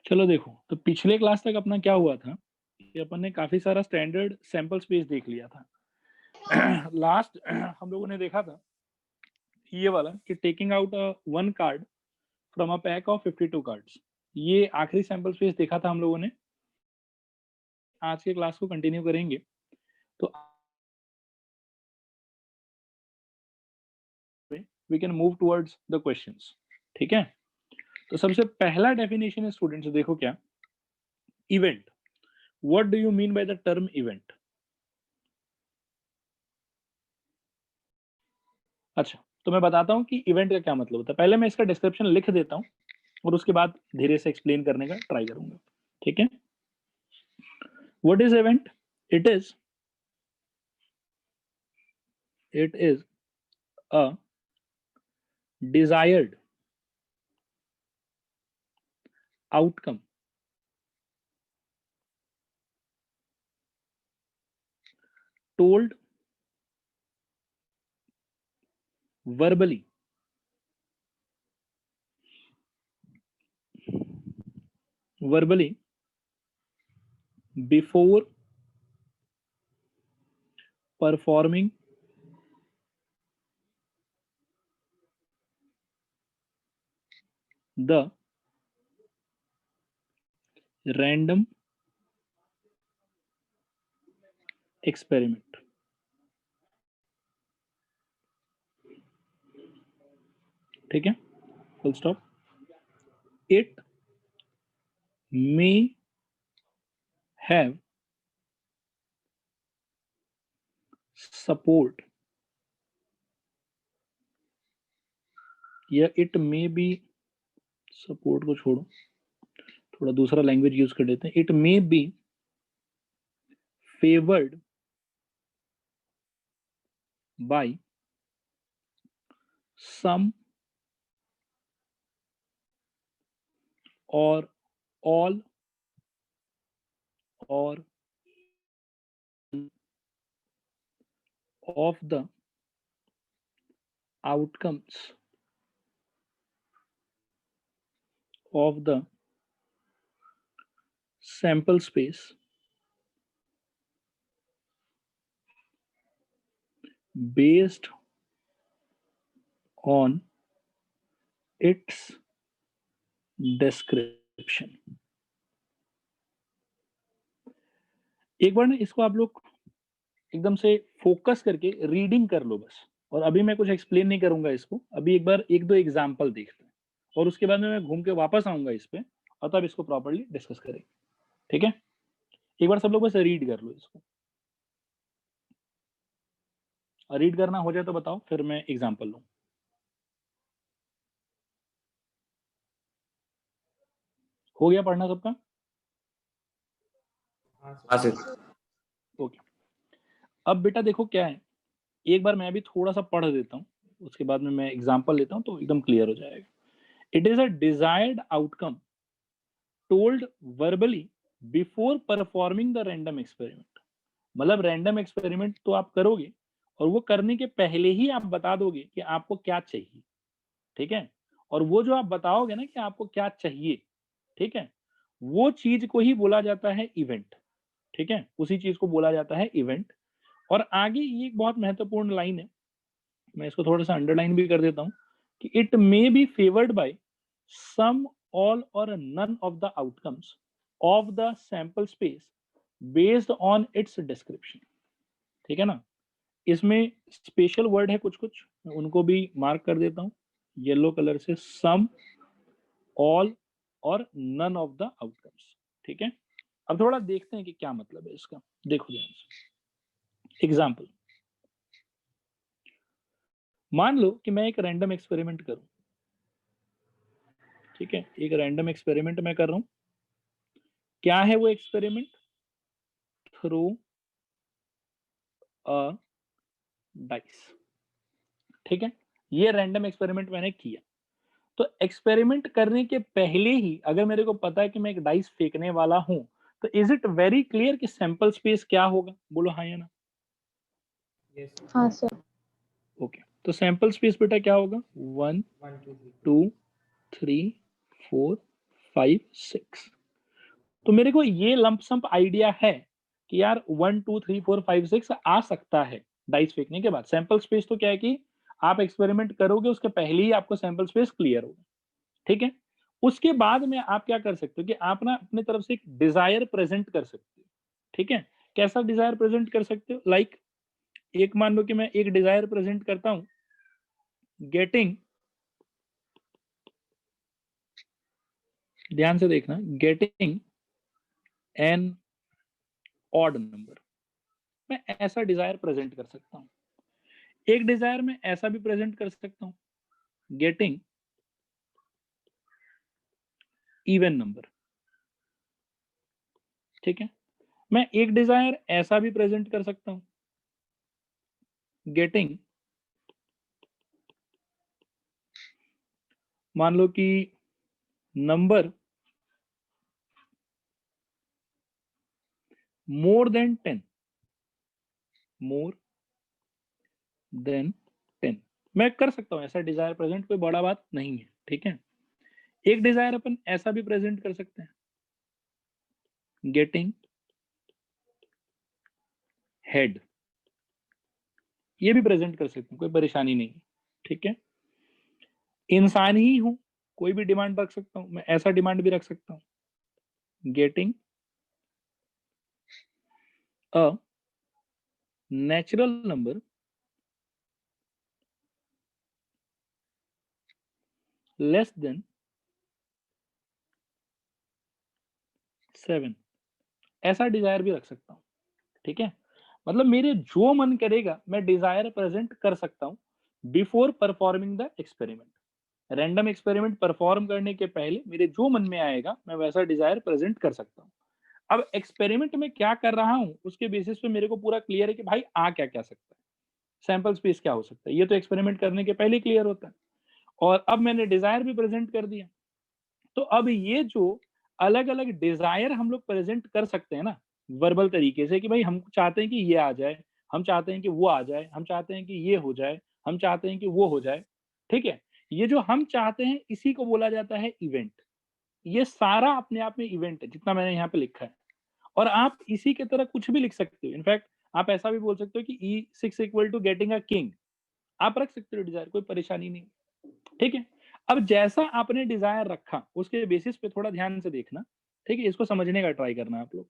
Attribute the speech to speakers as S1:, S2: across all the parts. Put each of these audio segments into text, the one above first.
S1: चलो देखो, तो पिछले क्लास तक अपना क्या हुआ था कि अपन ने काफी सारा स्टैंडर्ड सैंपल स्पेस देख लिया था। लास्ट हम लोगों ने देखा था ये वाला कि taking out one card from a pack of 52 cards. ये आखिरी सैंपल स्पेस देखा था हम लोगों ने। आज के क्लास को कंटिन्यू करेंगे। तो we can move towards the questions. ठीक है, तो सबसे पहला डेफिनेशन है स्टूडेंट्स, देखो क्या, event. What do you mean by the term event? अच्छा, तो मैं बताता हूँ कि इवेंट का क्या मतलब होता है। पहले मैं इसका डिस्क्रिप्शन लिख देता हूँ और उसके बाद धीरे से एक्सप्लेन करने का ट्राई करूंगा। ठीक है, what is event? It is a desired outcome told verbally before performing the random experiment. ठीक है, full stop. It may have support या it may be, सपोर्ट को छोड़ो, थोड़ा दूसरा लैंग्वेज यूज कर लेते हैं। It may be favored by some or all or of the outcomes of the sample space based on its description। एक बार ना इसको आप लोग एकदम से फोकस करके रीडिंग कर लो बस। और अभी मैं कुछ एक्सप्लेन नहीं करूंगा इसको, अभी एक बार एक दो एग्जांपल देखते हैं और उसके बाद में मैं घूम के वापस आऊंगा इस पे और तब इसको प्रॉपर्ली डिस्कस करेंगे। ठीक है, एक बार सब लोग बस रीड कर लो इसको, और रीड करना हो जाए तो बताओ, फिर मैं एग्जांपल लूं। हो गया पढ़ना सबका?
S2: हाँ सर।
S1: ओके, अब बेटा देखो क्या है, एक बार मैं भी थोड़ा सा पढ़ देता हूँ, उसके बाद में मैं एग्जांपल लेता हूँ तो एकदम क्लियर हो जाएगा। It is a desired outcome told verbally before performing the random experiment. मतलब रैंडम एक्सपेरिमेंट तो आप करोगे और वो करने के पहले ही आप बता दोगे कि आपको क्या चाहिए। ठीक है, और वो जो आप बताओगे ना कि आपको क्या चाहिए, ठीक है, वो चीज को ही बोला जाता है इवेंट। ठीक है, उसी चीज को बोला जाता है इवेंट। और आगे ये एक बहुत महत्वपूर्ण लाइन है, मैं इसको थोड़ा सा अंडरलाइन भी कर देता हूं कि it may be favoured by some all or none of the outcomes of the sample space based on its description. ठीक है ना, इसमें स्पेशल वर्ड है कुछ कुछ, मैं उनको भी मार्क कर देता हूँ येलो कलर से, सम, all or none of the outcomes. ठीक है, अब थोड़ा देखते हैं कि क्या मतलब है इसका। देखो ध्यान से, एग्जाम्पल, मान लो कि मैं एक रैंडम एक्सपेरिमेंट करूं। ठीक है, एक रैंडम एक्सपेरिमेंट मैं कर रहा हूं। क्या है वो एक्सपेरिमेंट? थ्रो अ डाइस। ठीक है, ये रैंडम एक्सपेरिमेंट मैंने किया। तो एक्सपेरिमेंट करने के पहले ही अगर मेरे को पता है कि मैं एक डाइस फेंकने वाला हूं, तो इज इट वेरी क्लियर कि सैंपल स्पेस क्या होगा? बोलो हाँ या ना।
S3: हाँ सर।
S1: ओके, तो सैंपल स्पेस बेटा क्या होगा? 1 2 3 4 5 6। तो मेरे को ये लंप सम्प आइडिया है कि यार 1 2 3 4 5 6 आ सकता है डाइस फेंकने के बाद। सैंपल स्पेस तो क्या है कि आप एक्सपेरिमेंट करोगे उसके पहले ही आपको सैंपल स्पेस क्लियर होगा, ठीक है। उसके बाद में आप क्या कर सकते हो कि आप ना अपने तरफ से एक डिजायर प्रेजेंट कर सकते हो, ठीक है। कैसा डिजायर प्रेजेंट कर सकते हो? लाइक एक मान लो कि मैं एक डिजायर प्रेजेंट करता हूं, गेटिंग, ध्यान से देखना, गेटिंग एन ऑड नंबर। मैं ऐसा डिजायर प्रेजेंट कर सकता हूं। एक डिजायर में ऐसा भी प्रेजेंट कर सकता हूं, गेटिंग इवन नंबर, ठीक है। मैं एक डिजायर ऐसा भी प्रेजेंट कर सकता हूं, गेटिंग, मान लो कि number more than 10, more than 10। मैं कर सकता हूं ऐसा डिजायर प्रेजेंट, कोई बड़ा बात नहीं है, ठीक है। एक डिजायर अपन ऐसा भी प्रेजेंट कर सकते हैं, गेटिंग हेड, ये भी प्रेजेंट कर सकते हैं, कोई परेशानी नहीं है, ठीक है। इंसान ही हूं, कोई भी डिमांड रख सकता हूं, मैं ऐसा डिमांड भी रख सकता हूं, getting a natural number less than 7, ऐसा डिजायर भी रख सकता हूं, ठीक है। मतलब मेरे जो मन करेगा मैं डिजायर प्रेजेंट कर सकता हूं before performing the experiment. Random experiment perform करने के पहले मेरे जो मन में आएगा मैं वैसा डिजायर प्रेजेंट कर सकता हूं। अब एक्सपेरिमेंट में क्या कर रहा हूं उसके बेसिस पे मेरे को पूरा क्लियर है कि भाई आ क्या क्या सकता है, सैंपल स्पेस क्या हो सकता है, ये तो एक्सपेरिमेंट करने के पहले क्लियर होता है। और अब मैंने डिजायर भी प्रेजेंट कर दिया, तो अब ये जो अलग अलग डिजायर हम लोग प्रेजेंट कर सकते हैं ना वर्बल तरीके से कि भाई हम चाहते हैं कि ये आ जाए, हम चाहते हैं कि वो आ जाए, हम चाहते हैं कि ये हो जाए, हम चाहते हैं कि वो हो जाए, ठीक है। ये जो हम चाहते हैं इसी को बोला जाता है इवेंट। ये सारा अपने आप में इवेंट है जितना मैंने यहाँ पे लिखा है। और आप इसी की तरह कुछ भी लिख सकते हो। इनफैक्ट आप ऐसा भी बोल सकते हो कि E6 equal to getting a king, आप रख सकते हो डिजायर, कोई परेशानी नहीं, ठीक है। अब जैसा आपने डिजायर रखा उसके बेसिस पे थोड़ा ध्यान से देखना, ठीक है, इसको समझने का ट्राई करना आप लोग।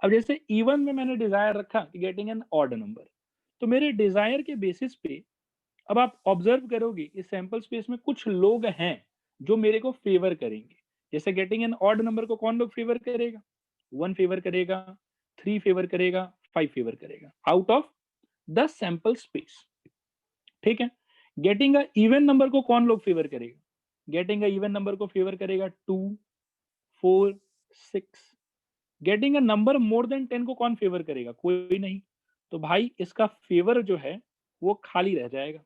S1: अब जैसे इवन में मैंने डिजायर रखा कि गेटिंग एन ऑड नंबर, तो मेरे डिजायर के बेसिस पे अब आप ऑब्जर्व करोगे इस सैंपल स्पेस में कुछ लोग हैं जो मेरे को फेवर करेंगे। जैसे गेटिंग एन ऑड नंबर को कौन लोग फेवर करेगा? 1 फेवर करेगा, 3 फेवर करेगा, 5 फेवर करेगा out of the sample space, ठीक है। गेटिंग अ इवन नंबर को कौन लोग फेवर करेगा? गेटिंग अ इवन नंबर को फेवर करेगा 2 4 6। Getting a number more than 10 को कौन फेवर करेगा? कोई नहीं। तो भाई इसका फेवर जो है वो खाली रह जाएगा,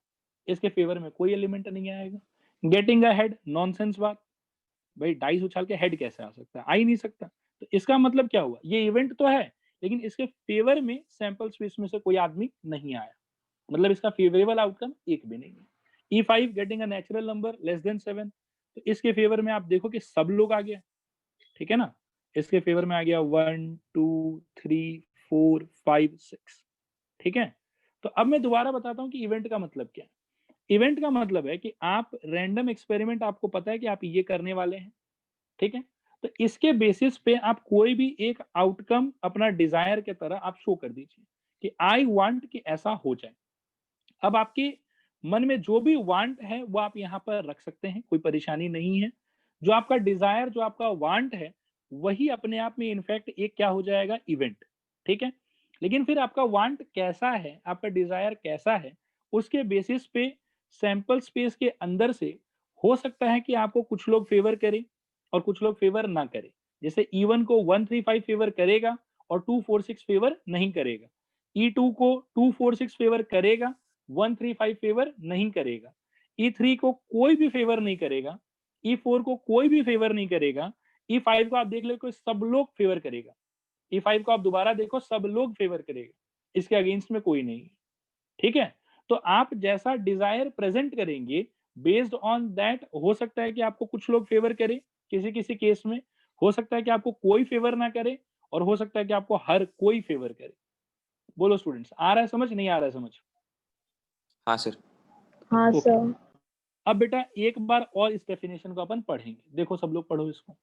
S1: इसके फेवर में कोई एलिमेंट नहीं आएगा। गेटिंग अ हेड, नॉनसेंस बात, भाई डाइस उछाल के हेड कैसे आ सकता है? आ ही नहीं सकता। तो इसका मतलब क्या हुआ? ये इवेंट तो है लेकिन इसके फेवर में सैंपल स्पेस में से कोई आदमी नहीं आया, मतलब इसका फेवरेबल आउटकम एक भी नहीं है। E5 getting a natural number less than 7, तो इसके फेवर में आप देखो कि सब लोग आ गया, ठीक है ना। इसके फेवर में आ गया 1 2 3 4 5 6, ठीक है। तो अब मैं दोबारा बताता हूँ कि इवेंट का मतलब क्या है। इवेंट का मतलब है कि आप रैंडम एक्सपेरिमेंट, आपको पता है कि आप ये करने वाले हैं, ठीक है। तो इसके बेसिस पे आप कोई भी एक आउटकम अपना डिजायर के तरह आप शो कर दीजिए कि आई वांट कि ऐसा हो जाए। अब आपके मन में जो भी वांट है वो आप यहाँ पर रख सकते हैं, कोई परेशानी नहीं है। जो आपका डिजायर, जो आपका वांट है, वही अपने आप में इनफैक्ट एक क्या हो जाएगा? इवेंट, ठीक है। लेकिन फिर आपका वांट कैसा है, आपका डिजायर कैसा है, उसके बेसिस पे सैंपल स्पेस के अंदर से हो सकता है कि आपको कुछ लोग फेवर करें और कुछ लोग फेवर ना करें। जैसे E1 को 1 3 5 फेवर करेगा और 2 4 6 फेवर नहीं करेगा। E2 को 2 4 6 फेवर करेगा, 1 3 5 फेवर नहीं करेगा। E3 को कोई भी फेवर नहीं करेगा, E4 को कोई भी फेवर नहीं करेगा, E5 को आप देख लो कोई सब लोग फेवर करेगा, E5 को आप दोबारा देखो सब लोग फेवर करेगा, इसके अगेंस्ट में कोई नहीं, ठीक है। तो आप जैसा डिजायर प्रेजेंट करेंगे बेस्ड ऑन दैट, हो सकता है कि आपको कुछ लोग फेवर करें किसी किसी केस में, हो सकता है कि आपको कोई फेवर ना करे और हो सकता है कि आपको हर कोई फेवर करे। बोलो स्टूडेंट्स, आ रहा है समझ, नहीं आ रहा है समझ?
S2: हाँ सर।
S3: हाँ
S1: ओके,
S3: सर।
S1: अब बेटा एक बार और इस डेफिनेशन को अपन पढ़ेंगे। देखो सब लोग पढ़ो इसको।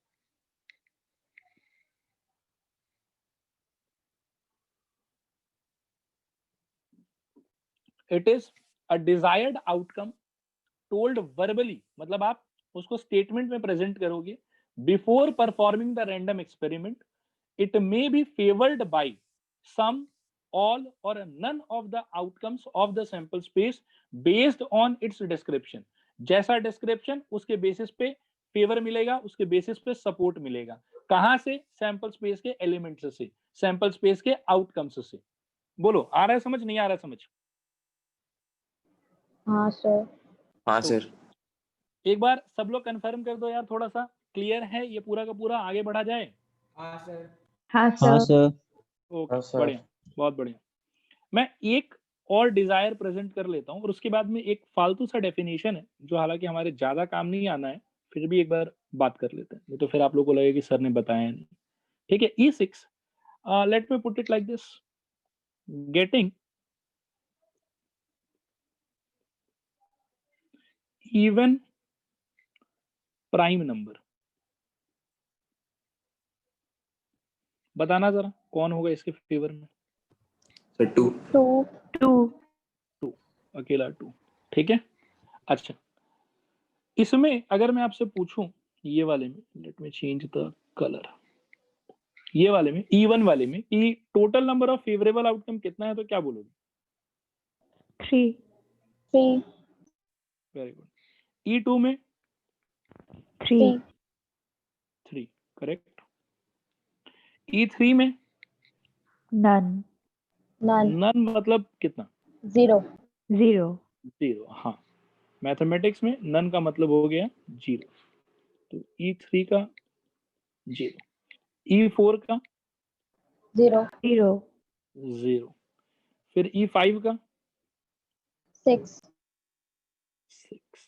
S1: It is a desired outcome told verbally, मतलब आप उसको स्टेटमेंट में प्रेजेंट करोगे before performing the random experiment. It may be favoured by some, all or none of the outcomes of the sample space based on its description। जैसा description उसके basis पे favour मिलेगा, उसके बेसिस पे support मिलेगा। कहां से? सैंपल स्पेस के एलिमेंट्स से, सैंपल स्पेस के आउटकम्स से। बोलो आ रहा है समझ, नहीं आ रहा है समझ?
S3: हाँ सर।
S2: हाँ
S1: तो
S2: सर।
S1: एक बार सब लोग कंफर्म कर दो यार, थोड़ा सा क्लियर है ये पूरा का पूरा, आगे बढ़ा जाए।
S4: हाँ सर।
S3: हाँ
S5: हाँ
S3: सर।
S5: सर।
S1: ओके
S5: हाँ सर।
S1: बढ़िया, बहुत बढ़िया। मैं एक और डिजायर प्रेजेंट कर लेता हूँ और उसके बाद में एक फालतू सा डेफिनेशन है जो हालांकि हमारे ज्यादा काम नहीं आना है, फिर भी एक बार बात कर लेते हैं, नहीं तो फिर आप लोगों को लगेगा कि सर ने बताया नहीं। ठीक है, E6, let me put it like this, getting even prime number. बताना जरा कौन होगा इसके फेवर में?
S2: सर 2।
S3: 2
S1: अकेला 2। ठीक है, अच्छा इसमें अगर मैं आपसे पूछूं ये वाले में, let me change the colour, ये वाले में E1 वाले में कि total number of favourable outcome कितना है, तो क्या बोलोगे?
S3: 3
S1: वेरी गुड। E2 में
S3: 3
S1: 3, करेक्ट। E3 में
S3: none
S1: नन मतलब कितना?
S3: 0
S1: 0। हाँ, मैथमेटिक्स में नन का मतलब हो गया 0, तो E3 का 0, E4 का
S3: 0
S1: 0, फिर E5 का
S3: 6
S1: 6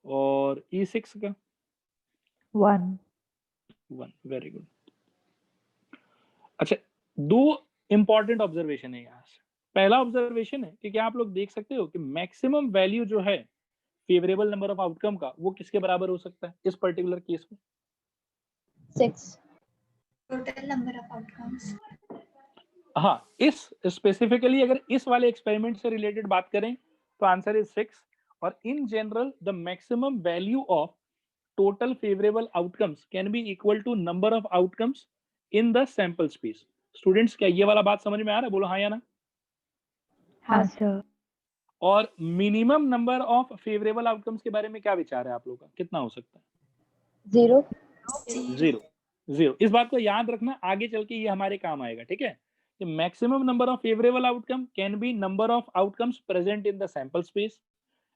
S1: और E6 का
S3: 1
S1: 1। Very good. अच्छा, दो इंपॉर्टेंट ऑब्जर्वेशन है यहाँ से। पहला ऑब्जर्वेशन है कि क्या आप लोग देख सकते हो कि मैक्सिमम वैल्यू जो है फेवरेबल नंबर ऑफ आउटकम का, वो किसके बराबर हो सकता है इस पर्टिकुलर केस में?
S3: 6
S6: टोटल नंबर ऑफ आउटकम्स।
S1: हाँ, इस स्पेसिफिकली अगर इस वाले एक्सपेरिमेंट से रिलेटेड बात करें तो आंसर इज 6। और in general the maximum value of total favourable outcomes can be equal to number of outcomes in the sample space. Students, क्या ये वाला बात समझ में आ रहा है? बोलो हाँ या ना।
S3: हाँ सर।
S1: और minimum number of favourable outcomes के बारे में क्या विचार है आप लोगों का, कितना हो सकता है?
S3: 0
S1: 0। इस बात को याद रखना, आगे चल के ये हमारे काम आएगा। ठीक है, maximum number of favourable outcome can be number of outcomes present in the sample space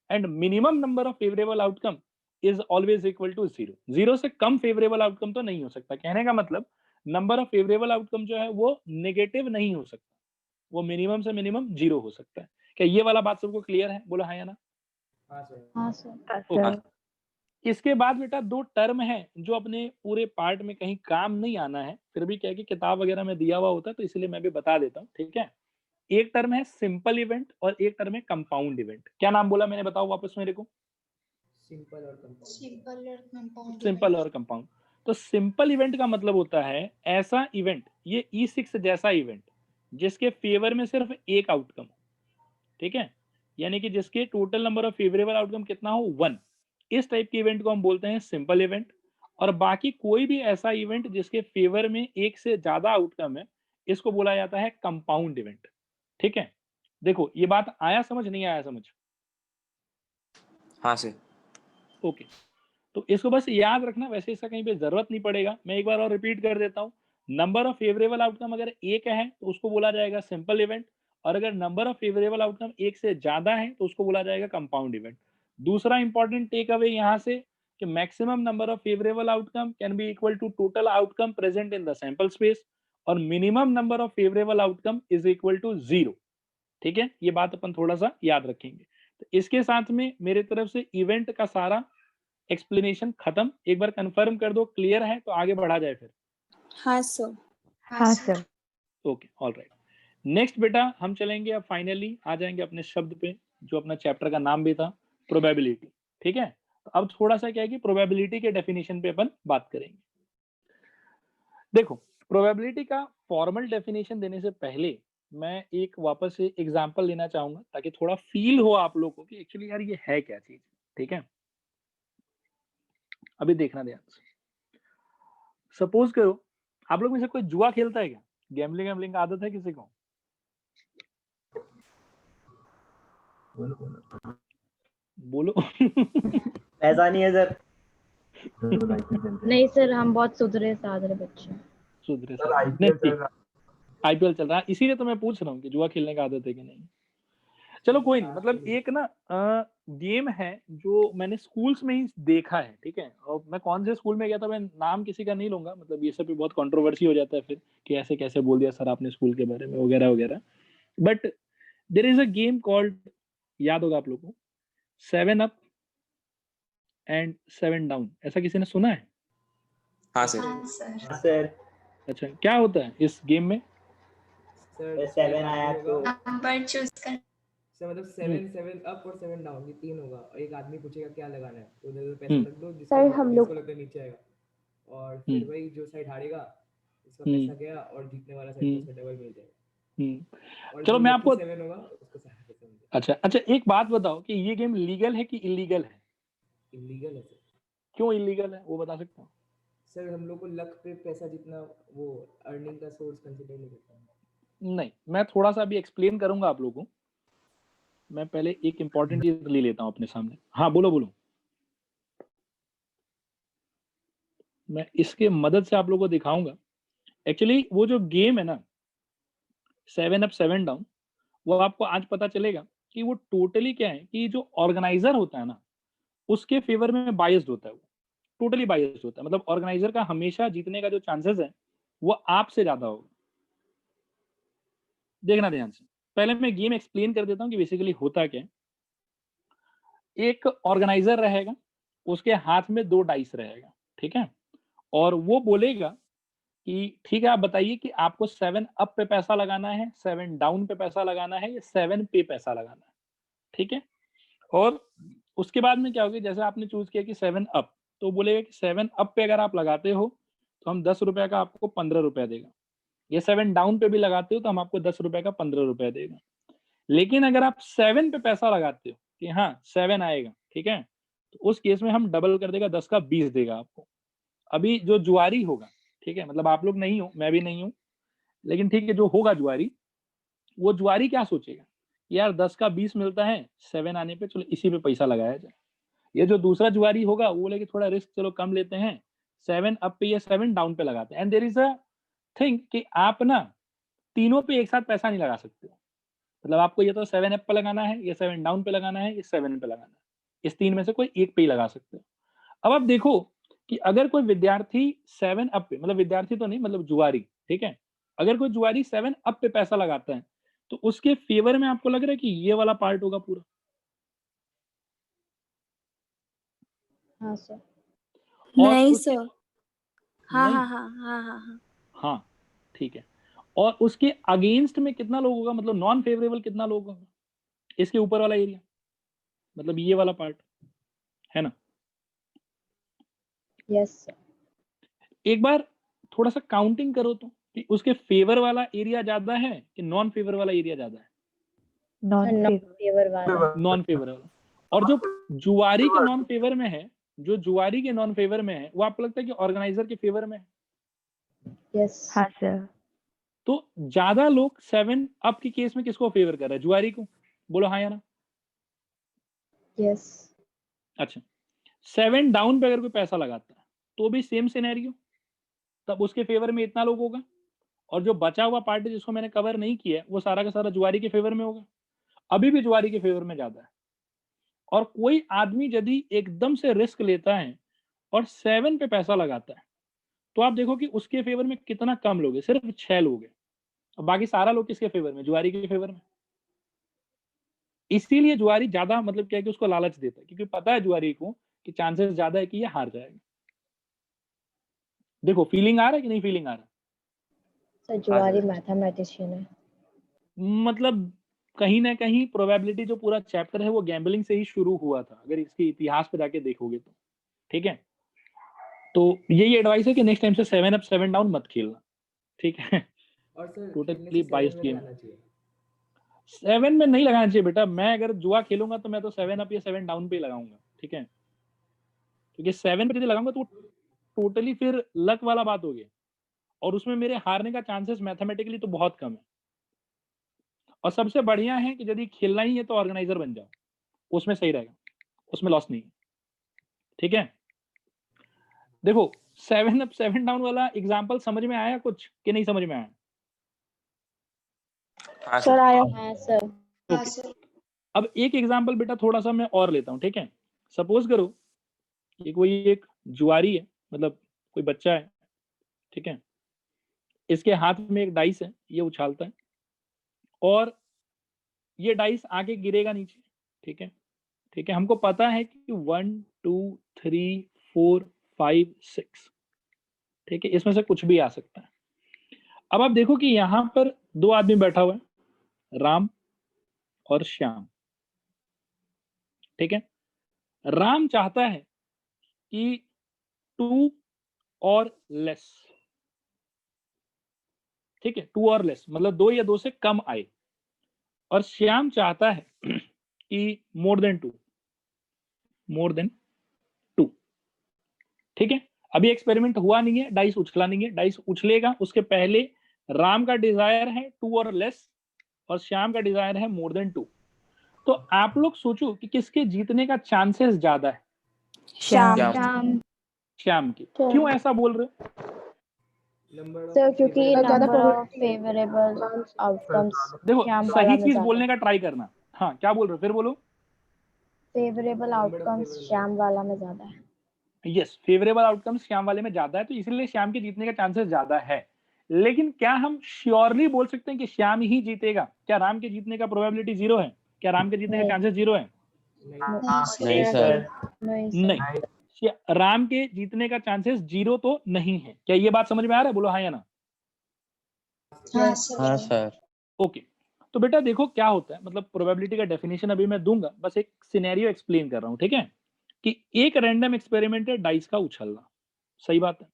S1: and minimum number of favourable outcome is always equal to 0। 0 से कम फेवरेबल आउटकम तो नहीं हो सकता। कहने का मतलब नंबर ऑफ फेवरेबल आउटकम जो है वो नेगेटिव नहीं हो सकता, वो मिनिमम से मिनिमम 0 हो सकता है। क्या ये वाला बात सबको क्लियर है? बोलो हाँ या ना।
S4: हाँ सर।
S3: हाँ सर।
S1: ओके, इसके बाद बेटा दो टर्म है जो अपने पूरे पार्ट में कहीं काम नहीं आना है, फिर भी क्या कि किताब वगैरह में दिया हुआ होता है तो इसलिए मैं भी बता देता हूँ। ठीक है, एक टर्म है सिंपल इवेंट और एक टर्म है कंपाउंड इवेंट। क्या नाम बोला मैंने, बताओ वापस मेरे को।
S4: सिंपल और कंपाउंड।
S1: सिंपल और कंपाउंड। तो सिंपल इवेंट का मतलब होता है ऐसा इवेंट, ये E6 जैसा इवेंट जिसके फेवर में सिर्फ एक आउटकम हो। ठीक है, यानी कि जिसके total number of favourable outcome कितना हो, 1। इस टाइप के इवेंट को हम बोलते हैं सिंपल इवेंट। और बाकी कोई भी ऐसा इवेंट जिसके फेवर में एक से ज्यादा आउटकम है, इसको बोला जाता है कंपाउंड इवेंट। ठीक है, देखो ये बात आया समझ, नहीं आया समझ?
S2: हाँ सर।
S1: ओके, तो इसको बस याद रखना, वैसे इसका कहीं पे जरूरत नहीं पड़ेगा। मैं एक बार और रिपीट कर देता हूँ, नंबर ऑफ फेवरेबल आउटकम अगर एक है तो उसको बोला जाएगा सिंपल इवेंट, और अगर नंबर ऑफ फेवरेबल आउटकम एक से ज्यादा है तो उसको बोला जाएगा कंपाउंड इवेंट। दूसरा इंपॉर्टेंट टेक अवे यहाँ से कि maximum number of favourable outcome can be equal to total outcome present in the sample space or minimum number of favourable outcome is equal to 0। ठीक है, ये बात अपन थोड़ा सा याद रखेंगे। तो इसके साथ में मेरे तरफ से इवेंट का सारा एक्सप्लेनेशन खत्म? एक बार कंफर्म कर दो क्लियर है तो आगे बढ़ा जाए फिर।
S5: हाँ सर।
S3: हाँ सर।
S1: Okay, alright. नेक्स्ट बेटा हम चलेंगे अब फाइनली आ जाएंगे अपने शब्द पे, जो अपना चैप्टर का नाम भी था प्रोबेबिलिटी। ठीक है, तो अब थोड़ा सा क्या है कि प्रोबेबिलिटी के डेफिनेशन पे अपन बात करेंगे। देखो, प्रोबेबिलिटी का फॉर्मल डेफिनेशन देने से पहले मैं एक वापस से एग्जांपल लेना चाहूंगा ताकि थोड़ा फील हो आप लोगों को कि एक्चुअली यार ये है क्या चीज। ठीक है, अभी देखना ध्यान से। सपोज करो आप लोग में से कोई जुआ खेलता है क्या? गैम्बलिंग का आदत है किसी को? बोलो।
S4: ऐसा नहीं है सर।
S3: नहीं सर, हम बहुत सुधरे साधरे बच्चे हैं।
S1: सुधरे सर नहीं, ठीक, आईपीएल चल रहा है इसीलिए तो मैं पूछ रहा हूँ कि जुआ खेलने का आदत है कि नहीं। चलो कोई नहीं, मतलब एक ना गेम है जो मैंने स्कूल्स में ही देखा है। ठीक है, और मैं कौन से स्कूल में गया था मैं नाम किसी का नहीं लूंगा, मतलब ये सब भी बहुत कंट्रोवर्सी हो जाता है फिर कि ऐसे कैसे बोल दिया सर आपने स्कूल के बारे में वगैरह वगैरह। But there is a game called, याद होगा आप लोगों को, 7 अप एंड 7 डाउन। ऐसा किसी ने सुना है?
S2: हाँ सर।
S6: हाँ सर।
S4: सर
S1: अच्छा, क्या होता है इस गेम में?
S4: सर 7 आया तो
S6: नंबर चूज कर।
S4: सर मतलब 7 अप और 7 डाउन ये 3 होगा और एक आदमी पूछेगा क्या लगाना है तो उधर पैसा
S1: हम्म।
S4: रख दो
S3: सर, हम लोग-
S4: जिसको लगता है नीचे आएगा और फिर
S1: हम्म।
S4: वही जो साइड हारेगा उसका
S1: हम्म।
S4: पैसा गया और जीतने वाला साइड को उसका डबल मिल जाएगा और
S1: चलो
S4: जो
S1: मैं
S4: लकी
S1: आपको
S4: 7 होगा उसको सारा पैसा मिल जाएगा।
S1: अच्छा अच्छा एक बात बताओ कि ये गेम लीगल है कि इलीगल है?
S4: इलीगल है सर।
S1: क्यों इलीगल है वो बता सकता हूँ?
S4: सर हम लोग को लक पे पैसा जितना वो अर्निंग का सोर्स कंसीडर नहीं करता है।
S1: नहीं, मैं थोड़ा सा अभी एक्सप्लेन करूंगा आप लोगों को। मैं पहले एक इंपॉर्टेंट चीज ले लेता हूँ अपने सामने। हाँ बोलो बोलो। मैं इसके मदद से आप लोगों को दिखाऊंगा एक्चुअली वो जो गेम है ना 7 अप 7 डाउन, वो आपको आज पता चलेगा कि वो टोटली क्या है कि जो ऑर्गेनाइजर होता है ना उसके फेवर में बायस्ड होता है। वो टोटली बायस्ड होता है, मतलब ऑर्गेनाइजर का हमेशा जीतने का जो चांसेस है वो आपसे ज्यादा होगा। देखना ध्यान से, पहले मैं गेम एक्सप्लेन कर देता हूँ कि बेसिकली होता क्या है। एक ऑर्गेनाइजर रहेगा, उसके हाथ में 2 डाइस रहेगा। ठीक है, और वो बोलेगा कि ठीक है आप बताइए कि आपको 7 अप पे पैसा लगाना है, 7 डाउन पे पैसा लगाना है या 7 पे पैसा लगाना है। ठीक है, और उसके बाद में क्या होगा, जैसे आपने चूज किया कि 7 अप, तो बोलेगा कि 7 अप पे अगर आप लगाते हो तो हम 10 रुपए का आपको 15 रुपया देगा। ये 7 डाउन पे भी लगाते हो तो हम आपको 10 रुपए का 15 रुपया देगा। लेकिन अगर आप 7 पे पैसा लगाते हो कि हाँ 7 आएगा, ठीक है, तो उस केस में हम डबल कर देगा, 10 का 20 देगा आपको। अभी जो जुआरी होगा, ठीक है, मतलब आप लोग नहीं हो, मैं भी नहीं हूं, लेकिन ठीक है जो होगा जुआरी, वो जुआरी क्या सोचेगा, यार 10 का 20 मिलता है 7 आने पे, चलो इसी पे पैसा लगाया जाए। ये जो दूसरा जुआरी होगा वो बोले कि थोड़ा रिस्क चलो कम लेते हैं, 7 अप पे या 7 डाउन पे लगाते हैं। And there is a thing कि आप ना तीनों पे एक साथ पैसा नहीं लगा सकते हो। मतलब आपको ये तो 7 अप पे लगाना है, ये 7 डाउन पे लगाना है, ये 7 पे लगाना है, इस तीन में से कोई एक पे ही लगा सकते हो। अब आप देखो कि अगर कोई विद्यार्थी 7 अप पे, मतलब विद्यार्थी तो नहीं मतलब जुआरी, ठीक है, अगर कोई जुआरी 7 अप पे पैसा लगाता है तो उसके फेवर में आपको लग रहा है कि ये वाला पार्ट होगा पूरा?
S3: हाँ सर।
S1: और
S5: नहीं
S1: उसके
S5: सर। हाँ
S1: नहीं,
S5: हाँ हाँ हाँ हाँ हाँ।
S1: हाँ ठीक है, और उसके अगेंस्ट में कितना लोग होगा, मतलब नॉन फेवरेबल कितना लोग होगा? इसके ऊपर वाला एरिया, मतलब ये वाला पार्ट है ना।
S3: Yes sir.
S1: एक बार थोड़ा सा काउंटिंग करो तो कि उसके फेवर वाला एरिया ज्यादा है कि नॉन फेवर वाला एरिया ज्यादा है?
S3: नॉन फेवर वाला।
S1: नॉन फेवर वाला। और जो जुआरी के नॉन फेवर में है, जो जुआरी के नॉन फेवर में है वो आपको लगता है कि ऑर्गेनाइजर के फेवर में है?
S3: यस। हाँ सर।
S1: तो ज्यादा लोग 7 अप के केस में किसको फेवर कर रहे हैं, जुआरी को? बोलो हाँ या ना।
S3: यस।
S1: अच्छा, 7 डाउन पे अगर कोई पैसा लगाता है तो भी सेम सिनेरियो, तब उसके फेवर में इतना लोग होगा, और जो बचा हुआ पार्ट है जिसको मैंने कवर नहीं किया वो सारा का सारा जुआरी के फेवर में होगा। अभी भी जुआरी के फेवर में ज्यादा है। और कोई आदमी यदि एकदम से रिस्क लेता है और 7 पे पैसा लगाता है तो आप देखो कि उसके फेवर में कितना कम लोग हैं, सिर्फ 6 लोग हैं, और बाकी सारा लोग किसके फेवर में, जुआरी के फेवर में। इसीलिए जुआरी ज्यादा मतलब क्या है कि उसको लालच देता है, क्योंकि पता है जुआरी को कि चांसेस ज्यादा है कि ये हार जाएगा। देखो फीलिंग आ रहा है कि नहीं फीलिंग आ रहा?
S3: सर जुआरी मैथमेटिशियन है।
S1: मतलब कहीं ना कहीं प्रोबेबिलिटी जो पूरा चैप्टर है वो गैम्बलिंग से ही शुरू हुआ था, अगर इसके इतिहास पे जाके देखोगे तो। ठीक है, तो यही एडवाइस है कि नेक्स्ट टाइम से 7 अप 7 डाउन मत खेलना। ठीक है,
S4: और सर
S1: टोटली
S4: 7
S1: बाइस्ड
S4: में
S1: गेम।
S4: लगाना चाहिए।
S1: 7 में नहीं लगाना चाहिए बेटा। मैं अगर जुआ खेलूंगा तो मैं तो 7 अप या 7 डाउन पे ही लगाऊंगा। ठीक है, क्योंकि 7 पे यदि लगाऊंगा तो टोटली फिर लक वाला बात हो गया, और उसमें मेरे हारने का चांसेस मैथमेटिकली तो बहुत कम है। और सबसे बढ़िया है कि यदि खेलना ही है तो ऑर्गेनाइजर बन जाओ, उसमें सही रहेगा, उसमें लॉस नहीं है। ठीक है, देखो 7 अप 7 डाउन वाला एग्जांपल समझ में आया कुछ कि नहीं समझ में आया?
S2: हाँ
S3: सर
S2: सर।
S3: आया। हाँ सर।
S6: हाँ
S1: ओके,
S6: सर।
S1: अब एक एग्जांपल बेटा थोड़ा सा मैं और लेता हूँ। ठीक है, सपोज करो कि कोई एक जुआरी है, मतलब कोई बच्चा है। ठीक है, इसके हाथ में एक डाइस है, ये उछालता है और ये डाइस आके गिरेगा नीचे। ठीक है, ठीक है, हमको पता है कि 1 2 3 4 5 6। ठीक है, इसमें से कुछ भी आ सकता है। अब आप देखो कि यहाँ पर दो आदमी बैठा हुआ है, राम और श्याम। ठीक है, राम चाहता है कि 2 और लेस। ठीक है, 2 और लेस मतलब 2 या 2 से कम आए, और श्याम चाहता है कि मोर देन 2, मोर देन 2। ठीक है, अभी एक्सपेरिमेंट हुआ नहीं है, डाइस उछला नहीं है, डाइस उछलेगा उसके पहले राम का डिजायर है 2 और लेस, और श्याम का डिजायर है मोर देन 2। तो आप लोग सोचो कि किसके जीतने का चांसेस ज्यादा है?
S5: श्याम।
S6: श्याम।
S1: श्याम की। क्यों ऐसा बोल रहे हो?
S4: नंबर ऑफ
S3: सर क्योंकि
S6: ज्यादा
S3: नंबर ऑफ फेवरेबल आउटकम्स
S1: देखो
S3: श्याम वाला
S1: सही
S3: में
S1: चीज
S3: ज्यादा
S1: बोलने
S3: है।
S1: का ट्राई करना। हाँ, क्या बोल रहे हो, फिर बोलो।
S3: फेवरेबल आउटकम्स श्याम वाला में ज्यादा है।
S1: यस, फेवरेबल आउटकम्स श्याम वाले में ज्यादा है, तो इसलिए श्याम के जीतने का चांसेस ज्यादा है। लेकिन क्या हम श्योरली बोल सकते हैं कि श्याम ही जीतेगा? क्या राम के जीतने का प्रोबेबिलिटी 0 है? क्या राम के जीतने का
S3: नहीं।
S1: चांसेस 0 है?
S2: नहीं सर।
S3: नहीं सर।
S1: नहीं, राम के जीतने का चांसेस 0 तो नहीं है। क्या ये बात समझ में आ रहा है? बोलो हाँ या ना।
S6: हाँ सर।
S2: हाँ सर।
S1: ओके, तो बेटा देखो क्या होता है, मतलब प्रोबेबिलिटी का डेफिनेशन अभी मैं दूंगा, बस एक सिनेरियो एक्सप्लेन कर रहा हूं। ठीक है, कि एक रैंडम एक्सपेरिमेंट है डाइस का उछलना। सही बात है।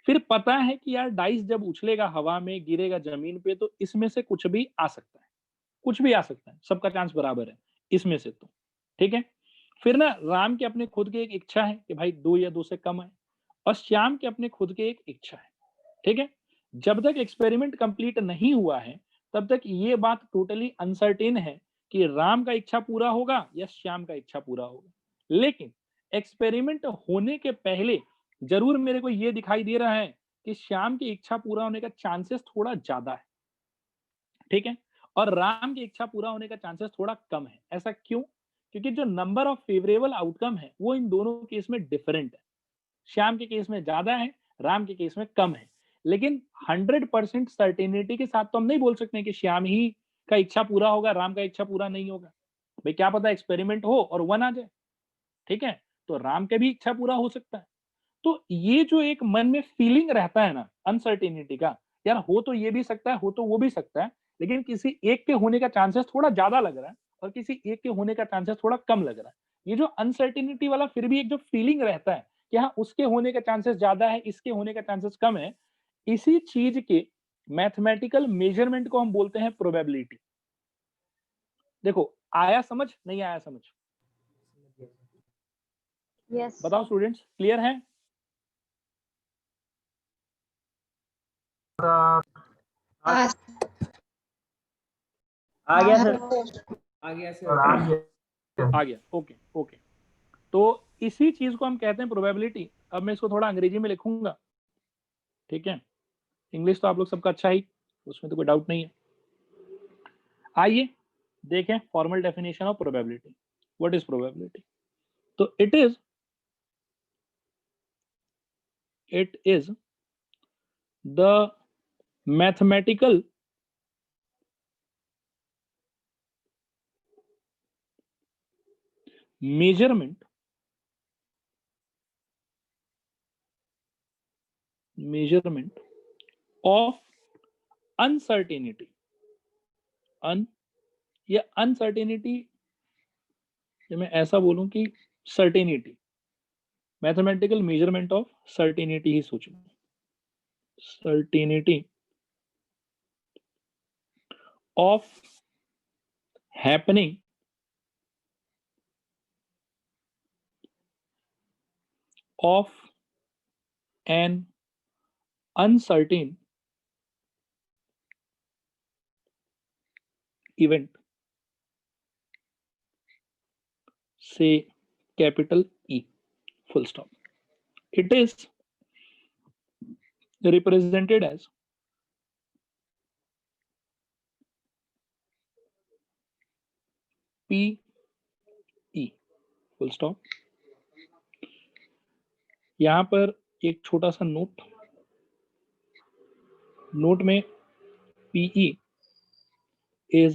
S1: फिर पता है कि यार डाइस जब उछलेगा हवा में, गिरेगा जमीन पे, तो इसमें से कुछ भी आ सकता है, कुछ भी आ सकता है, सबका चांस बराबर है इसमें से तो। ठीक है, फिर ना राम के अपने खुद की एक इच्छा है कि भाई 2 या 2 से कम है, और श्याम के अपने खुद की एक इच्छा है। ठीक है, जब तक एक्सपेरिमेंट कंप्लीट नहीं हुआ है तब तक ये बात टोटली अनसर्टेन है कि राम का इच्छा पूरा होगा या श्याम का इच्छा पूरा होगा। लेकिन एक्सपेरिमेंट होने के पहले जरूर मेरे को ये दिखाई दे रहा है कि श्याम की इच्छा पूरा होने का चांसेस थोड़ा ज्यादा है। ठीक है, और राम की इच्छा पूरा होने का चांसेस थोड़ा कम है। ऐसा क्यों? क्योंकि जो नंबर ऑफ फेवरेबल आउटकम है वो इन दोनों केस में डिफरेंट है। श्याम के केस में ज्यादा है, राम के केस में कम है। लेकिन 100% सर्टेनिटी के साथ तो हम नहीं बोल सकते कि श्याम ही का इच्छा पूरा होगा, राम का इच्छा पूरा नहीं होगा। भाई क्या पता एक्सपेरिमेंट हो और 1 आ जाए। ठीक है, तो राम का भी इच्छा पूरा हो सकता है। तो ये जो एक मन में फीलिंग रहता है ना अनसर्टेनिटी का, यार हो तो ये भी सकता है, हो तो वो भी सकता है, लेकिन किसी एक के होने का चांसेस थोड़ा ज्यादा लग रहा है और किसी एक के होने का चांसेस थोड़ा कम लग रहा है। ये जो अनसर्टेनिटी वाला फिर भी एक जो फीलिंग रहता है कि हाँ उसके होने का चांसेस ज्यादा है, इसके होने का चांसेस कम है, इसी चीज के मैथमेटिकल मेजरमेंट को हम बोलते हैं प्रोबेबिलिटी। देखो आया समझ, नहीं आया समझ?
S3: यस।
S1: बताओ स्टूडेंट्स, क्लियर है?
S6: हाँ
S7: आ गया सर।
S4: आ गया सर।
S1: आ गया। ओके ओके, तो इसी चीज को हम कहते हैं प्रोबेबिलिटी। अब मैं इसको थोड़ा अंग्रेजी में लिखूंगा। ठीक है, इंग्लिश तो आप लोग सबका अच्छा ही, उसमें तो कोई डाउट नहीं है। आइए देखें formal definition of probability. What is probability? तो it is the mathematical measurement measurement of uncertainty. या uncertainty, जब मैं ऐसा बोलूं कि certainty, mathematical measurement of certainty ही सोचो, certainty of happening of an uncertain event से capital E, full stop. It is represented as PE, full stop. यहां पर एक छोटा सा नोट में PE is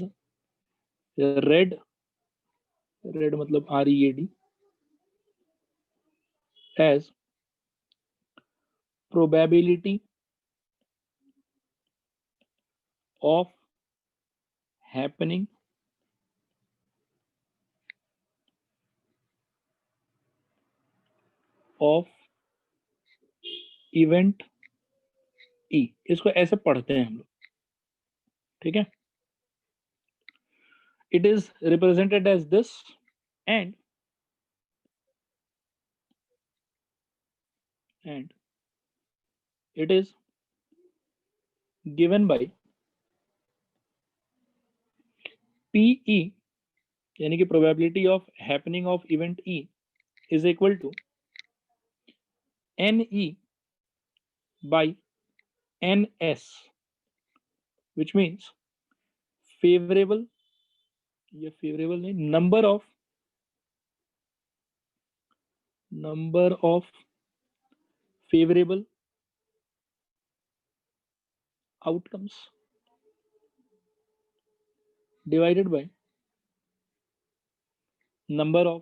S1: रेड मतलब READ as probability of happening of event E. इसको ऐसे पढ़ते हैं हम लोग, ठीक है। It is represented as this and it is given by PE, यानी कि probability of happening of event E is equal to NE by NS, which means favorable नहीं, number of favorable outcomes divided by number of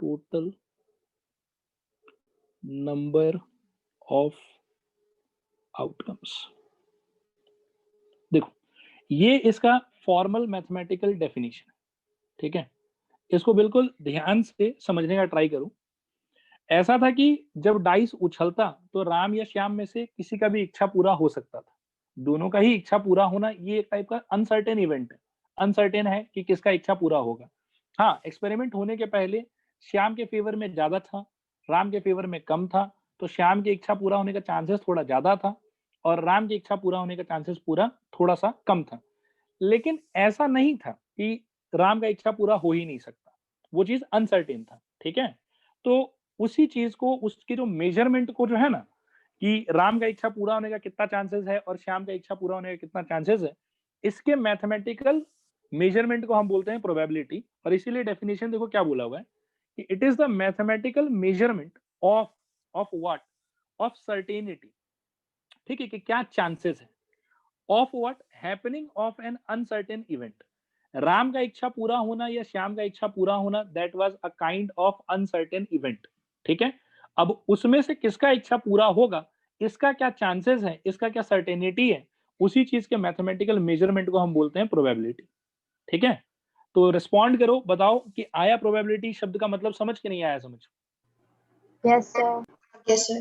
S1: total number of outcomes। देखो ये इसका formal mathematical definition है, ठीक है। इसको बिल्कुल ध्यान से समझने का ट्राई करो। ऐसा था कि जब डाइस उछलता तो राम या श्याम में से किसी का भी इच्छा पूरा हो सकता था। दोनों का ही इच्छा पूरा होना ये एक टाइप का अनसर्टेन इवेंट है, अनसर्टेन है कि किसका इच्छा पूरा होगा। हाँ, एक्सपेरिमेंट होने के पहले श्याम के फेवर में ज्यादा था, राम के फेवर में कम था, तो श्याम की इच्छा पूरा होने का चांसेस थोड़ा ज्यादा था और राम की इच्छा पूरा होने का चांसेस पूरा थोड़ा सा कम था। लेकिन ऐसा नहीं था कि राम का इच्छा पूरा हो ही नहीं सकता, वो चीज अनसर्टेन था, ठीक है। तो उसी चीज को, उसकी जो मेजरमेंट को जो है ना कि राम का इच्छा पूरा होने का कितना चांसेस है और श्याम का इच्छा पूरा होने का कितना चांसेस है, इसके मैथमेटिकल मेजरमेंट को हम बोलते हैं प्रोबेबिलिटी। और इसीलिए डेफिनेशन देखो क्या बोला हुआ है कि it is the mathematical measurement of what, of certainty, ठीक है, कि क्या चांसेस है of what, happening of an uncertain event. Ram का इच्छा पूरा होना या श्याम का इच्छा पूरा होना, that was a kind of uncertain event, ठीक है। अब उसमें से किसका इच्छा पूरा होगा, इसका क्या चांसेस है, इसका क्या सर्टेनिटी है, उसी चीज के मैथमेटिकल मेजरमेंट को हम बोलते हैं प्रोबेबिलिटी, ठीक है। तो रिस्पॉन्ड करो, बताओ कि आया प्रोबेबिलिटी शब्द का मतलब समझ के नहीं आया समझ?
S3: Yes, sir.
S6: Yes, sir.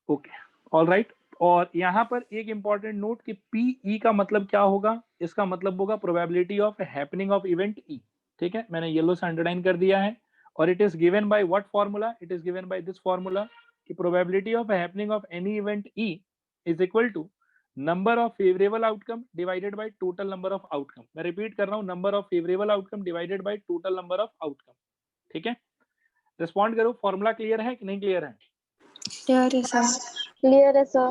S1: Okay, alright. और यहाँ पर एक इंपॉर्टेंट नोट कि PE का मतलब क्या होगा, इसका मतलब होगा probability of happening of event E, ठीक है। मैंने येलो से अंडरलाइन कर दिया है। और it is given by what formula, it is given by this formula कि probability of happening of any event E is equal to number of favourable outcome divided by total number of outcome. मैं repeat कर रहा हूँ, number of favourable outcome divided by total number of outcome, ठीक है। Respond करो, formula clear है कि नहीं क्लियर है?
S5: क्लियर है सर।
S3: Clear है sir.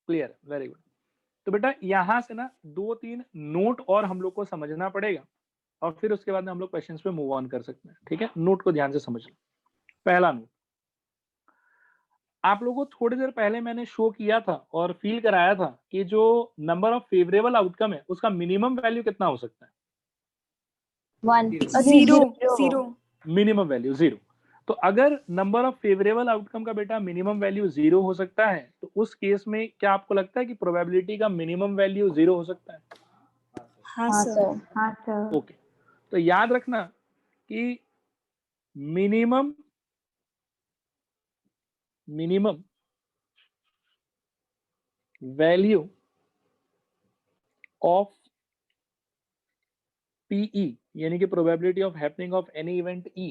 S1: Clear, very good. तो बेटा यहाँ से ना 2-3 नोट और हम लोग को समझना पड़ेगा और फिर उसके बाद में हम लोग क्वेश्चंस पे मूव ऑन कर सकते हैं, ठीक है। नोट को ध्यान से समझ लो। पहला नोट, आप लोगों को थोड़ी देर पहले मैंने शो किया था और फील कराया था कि जो नंबर ऑफ फेवरेबल आउटकम है उसका मिनिमम वैल्यू कितना हो सकता है?
S3: 1.
S5: जीरो।
S1: Minimum value 0। तो अगर नंबर ऑफ फेवरेबल आउटकम का बेटा मिनिमम वैल्यू 0 हो सकता है, तो उस केस में क्या आपको लगता है कि प्रोबेबिलिटी का मिनिमम वैल्यू 0 हो सकता है?
S5: हाँ
S3: हाँ
S5: सर।
S3: सर।
S2: हाँ सर।
S1: ओके, तो याद रखना कि मिनिमम वैल्यू ऑफ PE यानी कि probability of happening of any event E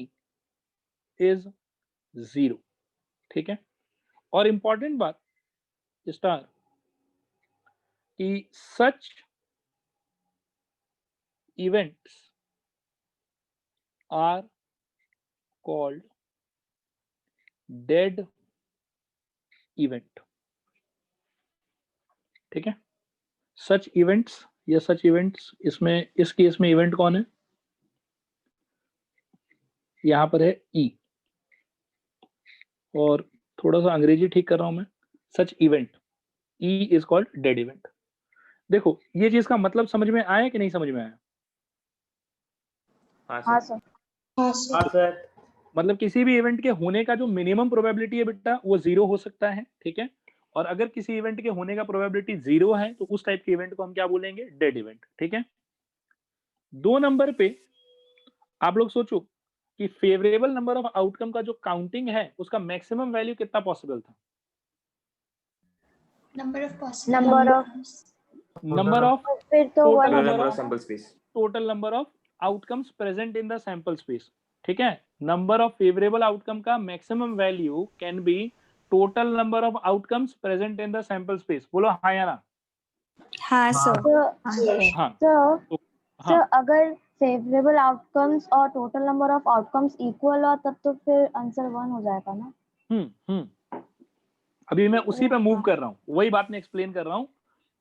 S1: is 0। ठीक है, और इंपॉर्टेंट बात स्टार कि such events are called dead event. ठीक है, सच इवेंट्स या सच इवेंट्स, इसमें इस केस में इवेंट कौन है? यहां पर है E, और थोड़ा सा अंग्रेजी ठीक कर रहा हूं मैं। सच event E is called dead event. देखो ये चीज का मतलब समझ में आया कि नहीं समझ में आया?
S3: हाँ सर।
S6: हाँ सर।
S2: हाँ सर।
S1: मतलब किसी भी इवेंट के होने का जो मिनिमम प्रोबेबिलिटी है बेटा वो 0 हो सकता है। ठीक है, और अगर किसी इवेंट के होने का प्रोबेबिलिटी 0 है तो उस टाइप के इवेंट को हम क्या बोलेंगे? Dead event. ठीक है, 2 नंबर पे आप लोग सोचो कि फेवरेबल नंबर ऑफ आउटकम का जो काउंटिंग है उसका मैक्सिमम वैल्यू कितना पॉसिबल था?
S6: Number of possible
S3: number of,
S1: number of
S3: फिर तो
S1: टोटल
S3: 1
S1: नंबर
S3: होगा
S1: ऑफ
S3: ना?
S1: Total number of outcomes present in the sample space. ठीक है, नंबर ऑफ फेवरेबल आउटकम का maximum value can be total number of outcomes present in the sample space. बोलो हाँ या ना?
S5: हाँ सर।
S3: सर
S1: हाँ
S3: सर
S1: तो
S3: सर,
S1: हाँ
S3: अगर फेवरेबल आउटकम्स और total number of outcomes equal हो तब तो फिर आंसर 1 हो जाएगा ना?
S1: अभी मैं उसी पे मूव कर रहा हूँ, वही बात मैं एक्सप्लेन कर रहा हूँ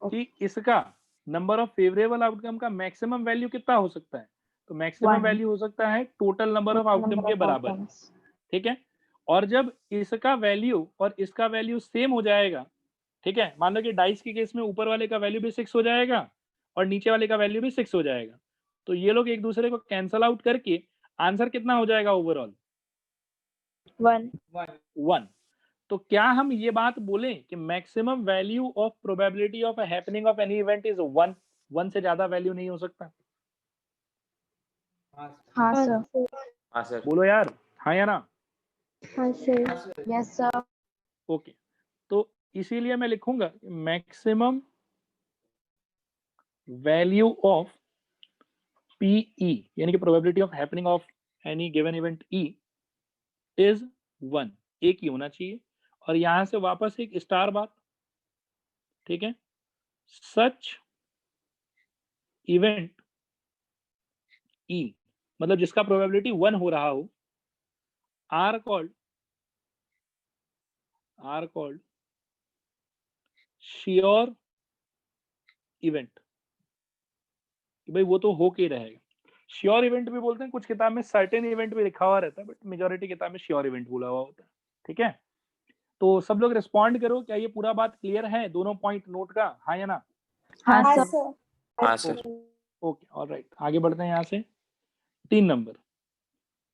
S1: कि इसका नंबर ऑफ फेवरेबल आउटकम का मैक्सिमम वैल्यू कितना हो सकता है? तो मैक्सिमम
S2: 1।
S1: वैल्यू हो सकता है total number of outcome
S3: number
S1: के
S3: ऑफ
S1: बराबर।
S3: आउटकम्स।
S1: ठीक है, और जब इसका वैल्यू और इसका वैल्यू सेम हो जाएगा, ठीक है, मान लो कि डाइस के केस में ऊपर वाले का वैल्यू भी 6 हो जाएगा और नीचे वाले का वैल्यू भी 6 हो जाएगा, तो ये लोग एक दूसरे को कैंसल आउट करके आंसर कितना हो जाएगा ओवरऑल?
S3: 1।
S1: 1। तो क्या हम ये बात बोलें कि maximum value of probability of happening of any event is 1? 1 से ज्यादा वैल्यू नहीं हो सकता।
S3: हाँ सर।
S2: हाँ सर।
S1: बोलो यार हाँ या ना?
S3: हाँ सर। Yes sir.
S1: ओके, तो इसीलिए मैं लिखूंगा मैक्सिमम वैल्यू ऑफ PE यानी कि probability of happening of any given event E is 1। एक ही होना चाहिए, और यहां से वापस एक स्टार बात। ठीक है, सच इवेंट E मतलब जिसका प्रोबेबिलिटी 1 हो रहा हो आर कॉल्ड श्योर इवेंट, कि भाई वो तो हो के रहेगा। श्योर इवेंट भी बोलते हैं, कुछ किताब में सर्टेन इवेंट भी लिखा हुआ रहता है, बट मेजोरिटी किताब में श्योर इवेंट बोला हुआ होता है। ठीक है, तो सब लोग रिस्पॉन्ड करो, क्या ये पूरा बात क्लियर है? दोनों पॉइंट नोट का हाँ या ना?
S3: हाँ
S6: हाँ
S3: सर।
S6: सर।
S2: हाँ सर।
S1: ओके ऑलराइट, आगे बढ़ते हैं यहाँ से। 3 नंबर,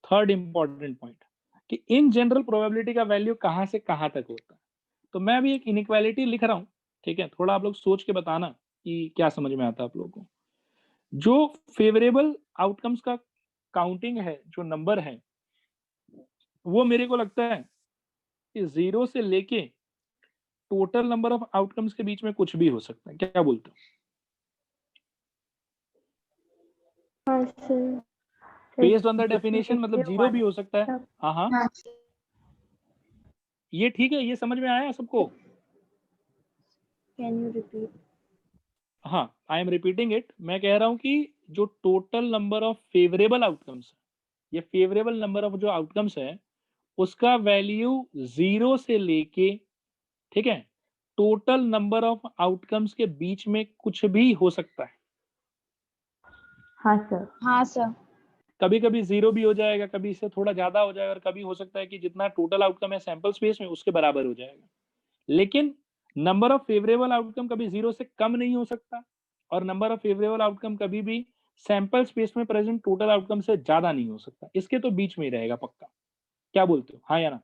S1: थर्ड इंपॉर्टेंट पॉइंट कि इन जनरल प्रोबेबिलिटी का वैल्यू कहाँ से कहाँ तक होता है। तो मैं अभी एक इनइक्वालिटी लिख रहा हूँ, ठीक है, थोड़ा आप लोग सोच के बताना कि क्या समझ में आता है आप लोगों को। जो फेवरेबल आउटकम्स का काउंटिंग है, जो नंबर है, वो मेरे को लगता है कि 0 से लेके टोटल नंबर ऑफ आउटकम्स के बीच में कुछ भी हो सकता है। क्या बोलते हो?
S3: हाँ sir.
S1: Based on the definition मतलब 0 भी हो सकता है। हाँ हाँ,
S6: हाँ
S1: ये ठीक है, ये समझ में आया सबको?
S3: Can you repeat?
S1: हाँ, आई एम रिपीटिंग इट। मैं कह रहा हूं कि जो total number of favourable outcomes है, ये फेवरेबल नंबर ऑफ जो आउटकम्स है उसका वैल्यू 0 से लेके, ठीक है, टोटल नंबर ऑफ आउटकम्स के बीच में कुछ भी हो सकता है।
S2: हाँ सर।
S3: हाँ सर।
S1: कभी कभी 0 भी हो जाएगा, कभी इससे थोड़ा ज्यादा हो जाएगा, और कभी हो सकता है कि जितना टोटल आउटकम है सैंपल स्पेस में उसके बराबर हो जाएगा। लेकिन नंबर ऑफ फेवरेबल आउटकम कभी 0 से कम नहीं हो सकता, और नंबर ऑफ फेवरेबल आउटकम कभी भी सैंपल स्पेस में प्रेजेंट टोटल आउटकम से ज्यादा नहीं हो सकता, इसके तो बीच में ही रहेगा पक्का। क्या बोलते हो, हाँ या ना?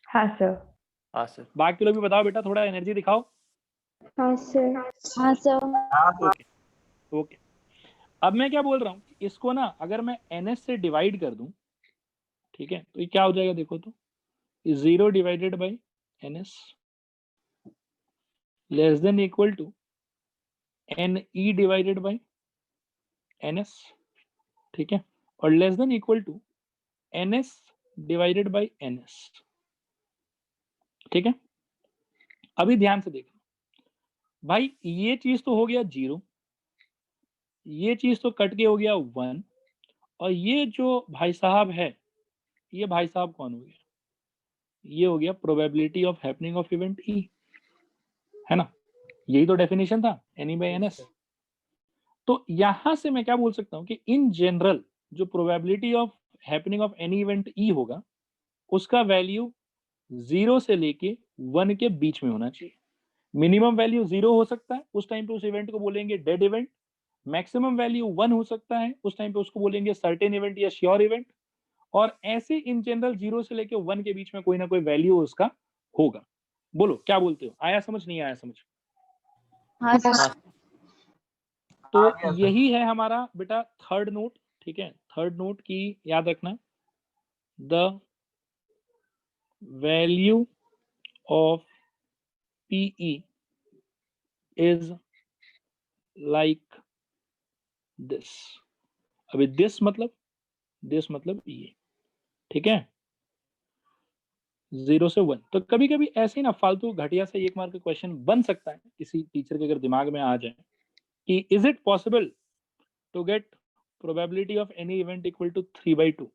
S2: हाँ सर।
S7: हाँ सर।
S1: बाकी लोग भी बताओ बेटा, थोड़ा एनर्जी दिखाओ।
S6: हाँ सर।
S3: हाँ सर।
S1: Okay okay. अब मैं क्या बोल रहा हूँ, इसको ना अगर मैं ns से डिवाइड कर दूं, ठीक है, तो ये क्या हो जाएगा देखो तो, 0 divided by ns less than equal to ne divided by ns, ठीक है, और less than equal to ns divided by ns, ठीक है। अभी ध्यान से देखो भाई, ये चीज तो हो गया 0, ये चीज तो कट के हो गया 1, और ये जो भाई साहब है, ये भाई साहब कौन हो गया? ये हो गया probability of happening of event E, है ना? यही तो डेफिनेशन था एनी बाई एनएस। तो यहां से मैं क्या बोल सकता हूं कि इन जनरल जो probability of happening of any event E होगा, उसका वैल्यू 0 से लेके 1 के बीच में होना चाहिए। मिनिमम वैल्यू 0 हो सकता है, उस टाइम पे उस इवेंट को बोलेंगे डेड इवेंट। मैक्सिमम वैल्यू 1 हो सकता है, उस टाइम पे उसको बोलेंगे सर्टेन इवेंट या श्योर इवेंट। और ऐसे इन जनरल 0 से लेके 1 के बीच में कोई ना कोई वैल्यू उसका होगा। बोलो क्या बोलते हो, आया समझ, नहीं आया समझ?
S3: हाँ सर।
S1: तो यही है हमारा बेटा थर्ड नोट, ठीक है। थर्ड नोट की याद रखना, the value of PE is like this. अभी दिस मतलब ये, ठीक है, 0 से 1। तो कभी कभी ऐसे ही ना फालतू घटिया से 1 मार्क का क्वेश्चन बन सकता है किसी टीचर के अगर दिमाग में आ जाए कि is it possible to get probability of any event equal to 3/2?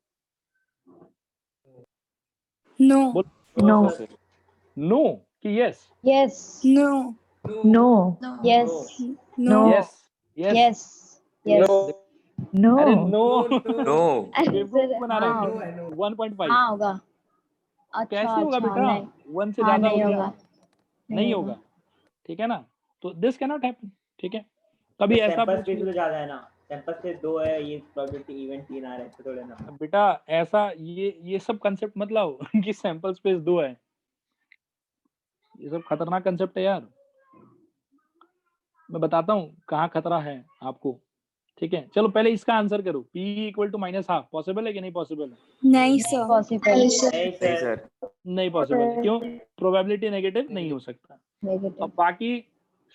S5: No.
S2: No
S1: no कि yes?
S3: Yes.
S5: No.
S2: No
S3: yes.
S5: No.
S1: Yes yes
S3: yes. Yes.
S2: No
S1: अरे नो
S7: नो।
S1: बेवकूफ बना रहे
S3: हाँ।
S1: हो। 1.5
S3: हाँ होगा। अच्छा
S1: कैसे होगा
S3: अच्छा,
S1: बेटा?
S3: नहीं
S1: 1 से
S3: हाँ
S1: ज्यादा हो
S3: नहीं
S1: गया,
S3: होगा।
S1: नहीं होगा, ठीक है ना? तो दिस कैन नॉट हैपन, ठीक है। कभी ऐसा
S8: सैंपल
S1: पूछ
S8: स्पेस
S1: लिया
S8: तो ज्यादा है ना, सैंपल स्पेस 2 है, ये प्रोबेबिलिटी इवेंट 3 आ रहे हैं, तो थोड़े ना।
S1: बेटा, ऐसा ये सब कंसेप्ट मत लाओ कि सैंपल स्पेस 2 है। ये सब खतरनाक कंसेप्ट है यार। मैं बताता हूँ कहाँ खतरा है आपको, ठीक है। चलो पहले इसका आंसर करो, P इक्वल टू -1/2 पॉसिबल है कि नहीं पॉसिबल है?
S5: नहीं सर।
S3: पॉसिबल।
S8: नहीं
S7: नहीं
S8: सर।
S7: सर।
S1: नहीं पॉसिबल है, क्यों? प्रोबेबिलिटी नेगेटिव नहीं हो सकता।
S3: नेगेटिव।
S1: अब बाकी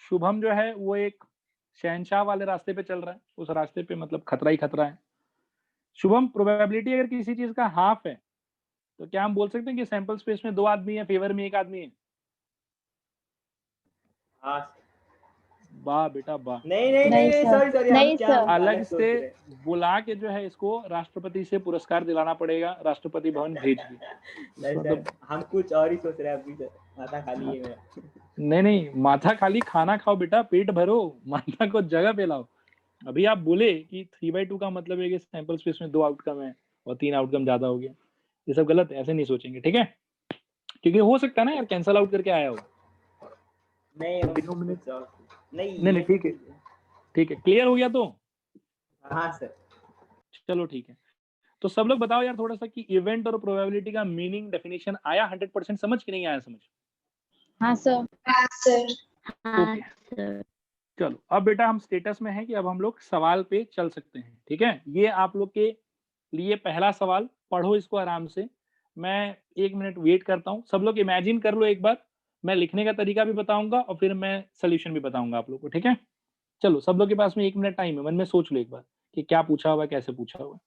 S1: शुभम जो है वो एक शहनशाह वाले रास्ते पे चल रहा है, उस रास्ते पे मतलब खतरा ही खतरा है। शुभम, प्रोबेबिलिटी अगर किसी चीज का हाफ है तो क्या हम बोल सकते हैं कि सैंपल स्पेस में 2 आदमी है, फेवर में 1 आदमी है?
S8: हाँ।
S1: वाह बेटा वाह।
S8: नहीं नहीं
S3: नहीं
S8: नहीं,
S3: सर।
S8: सॉरी
S3: नहीं सर।
S1: अलग से बुला के जो है इसको राष्ट्रपति से पुरस्कार दिलाना पड़ेगा, राष्ट्रपति भवन भेज दी।
S8: नहीं सर, हम कुछ और ही सोच रहे हैं अभी, माथा खाली है मेरा।
S1: नहीं, माथा खाली खाना खाओ बेटा, पेट भरो, माथा को जगह पे लाओ। अभी आप बोले कि 3/2 का मतलब है कि सैंपल स्पेस में 2 आउटकम है और 3 आउटकम ज्यादा हो गया। ये सब गलत है, ऐसे नहीं सोचेंगे, ठीक है। क्योंकि हो सकता है ना यार कैंसल आउट करके आया हो।
S8: नहीं
S1: नहीं ठीक है, ठीक है, क्लियर हो गया तो?
S8: हाँ सर।
S1: चलो ठीक है। तो सब लोग बताओ यार थोड़ा सा कि इवेंट और प्रोबेबिलिटी का मीनिंग डेफिनेशन आया 100% समझ कि नहीं आया समझ?
S3: हाँ सर।
S6: हाँ सर।
S3: हाँ
S1: ओके।
S3: सर।
S1: चलो अब बेटा हम स्टेटस में हैं कि अब हम लोग सवाल पे चल सकते हैं, ठीक है। ये आप लोग के लिए पहला सवाल, पढ़ो इसको आराम से। मैं 1 मिनट वेट करता हूँ, सब लोग इमेजिन कर लो एक बार। मैं लिखने का तरीका भी बताऊंगा और फिर मैं सोल्यूशन भी बताऊंगा आप लोग को, ठीक है। चलो सब लोग के पास में 1 मिनट टाइम है, मन में सोच लो एक बार कि क्या पूछा हुआ, कैसे पूछा हुआ।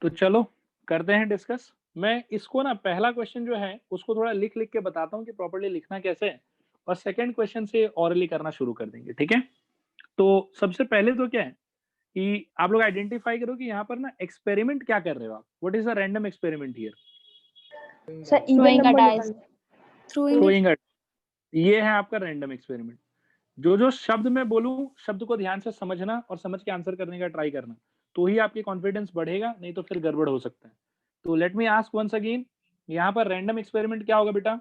S1: तो चलो करते हैं डिस्कस। मैं इसको ना पहला क्वेश्चन जो है उसको थोड़ा लिख लिख के बताता हूँ कि प्रॉपर्ली लिखना कैसे है, और सेकंड क्वेश्चन से ऑरली करना शुरू कर देंगे, ठीक है। तो सबसे पहले तो क्या है कि आप लोग आइडेंटिफाई करो कि यहाँ पर ना एक्सपेरिमेंट क्या कर रहे हो आप। What is a random experiment here?
S2: Sir
S3: Throwing a
S2: even
S3: dice.
S2: Number
S1: throwing अ, ये है आपका रैंडम एक्सपेरिमेंट। जो शब्द मैं बोलूं, शब्द को ध्यान से समझना और समझ के आंसर करने का ट्राई करना, तो ही आपकी कॉन्फिडेंस बढ़ेगा, नहीं तो फिर गड़बड़ हो सकता है। तो let me ask once again, यहाँ पर रैंडम एक्सपेरिमेंट क्या होगा बेटा?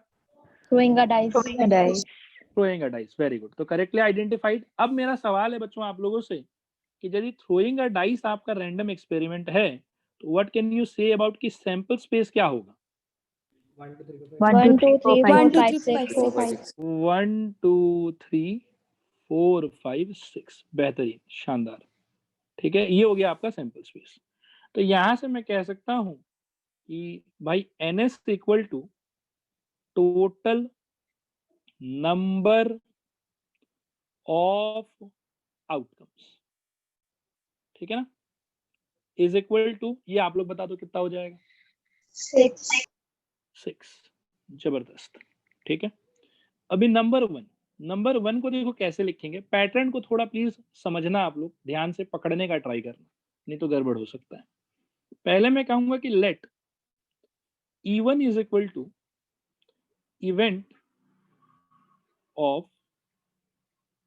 S3: Throwing a dice.
S2: Dice
S1: throwing a dice, very good. तो करेक्टली आइडेंटिफाइड। अब मेरा सवाल है बच्चों आप लोगों से कि यदि थ्रोइंग अ डाइस आपका रैंडम एक्सपेरिमेंट है तो what can you say about कि सैंपल स्पेस क्या होगा?
S4: 1 2 3 4
S2: 1 2 3 4
S5: 1
S2: 5
S5: 2
S6: 5
S5: 3
S6: 6
S5: 4
S6: 4
S5: 5
S6: 5
S1: 1 2 3 4 5 6, बेहतरीन, शानदार। ठीक है, ये हो गया आपका सैंपल स्पेस। तो यहां से मैं कह सकता हूं कि भाई NS equal to total number of outcomes, ठीक है ना, इज इक्वल टू, ये आप लोग बता दो कितना हो जाएगा?
S6: 6
S1: 6। जबरदस्त। ठीक है, अभी नंबर वन को देखो कैसे लिखेंगे। पैटर्न को थोड़ा प्लीज समझना, आप लोग ध्यान से पकड़ने का ट्राई करना, नहीं तो गड़बड़ हो सकता है। पहले मैं कहूंगा कि let E1 is equal to event of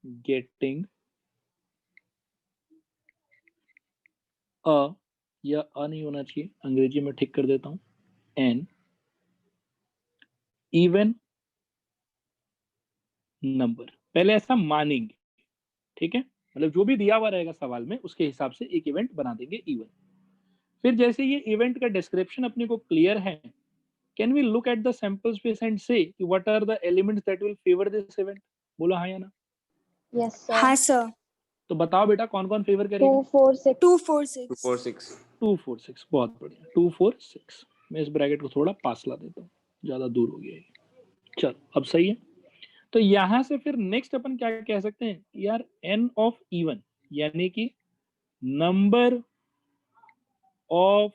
S1: getting a, या अ नहीं होना चाहिए, अंग्रेजी में ठीक कर देता हूं, एन इवन नंबर। पहले ऐसा मानेंगे, ठीक है, मतलब जो भी दिया हुआ रहेगा सवाल में उसके हिसाब से एक इवेंट बना देंगे इवन। फिर जैसे ये इवेंट का डिस्क्रिप्शन अपने को क्लियर है, can we look at the sample space and say what are the elements that will favour this event? बोलो हाँ या ना।
S3: Yes sir.
S5: हाँ सर।
S1: तो बताओ बेटा कौन कौन फेवर
S3: 2
S1: करेगा?
S3: 4 6
S5: 2 4 6
S8: 2 4 6
S1: 2 4 6, बहुत बढ़िया, 2 4 6। मैं इस ब्रैकेट को थोड़ा पास ला देता हूँ, ज्यादा दूर हो गया ये। चलो अब सही है। तो यहां से फिर नेक्स्ट अपन क्या कह सकते हैं यार, n ऑफ इवन, यानी कि number of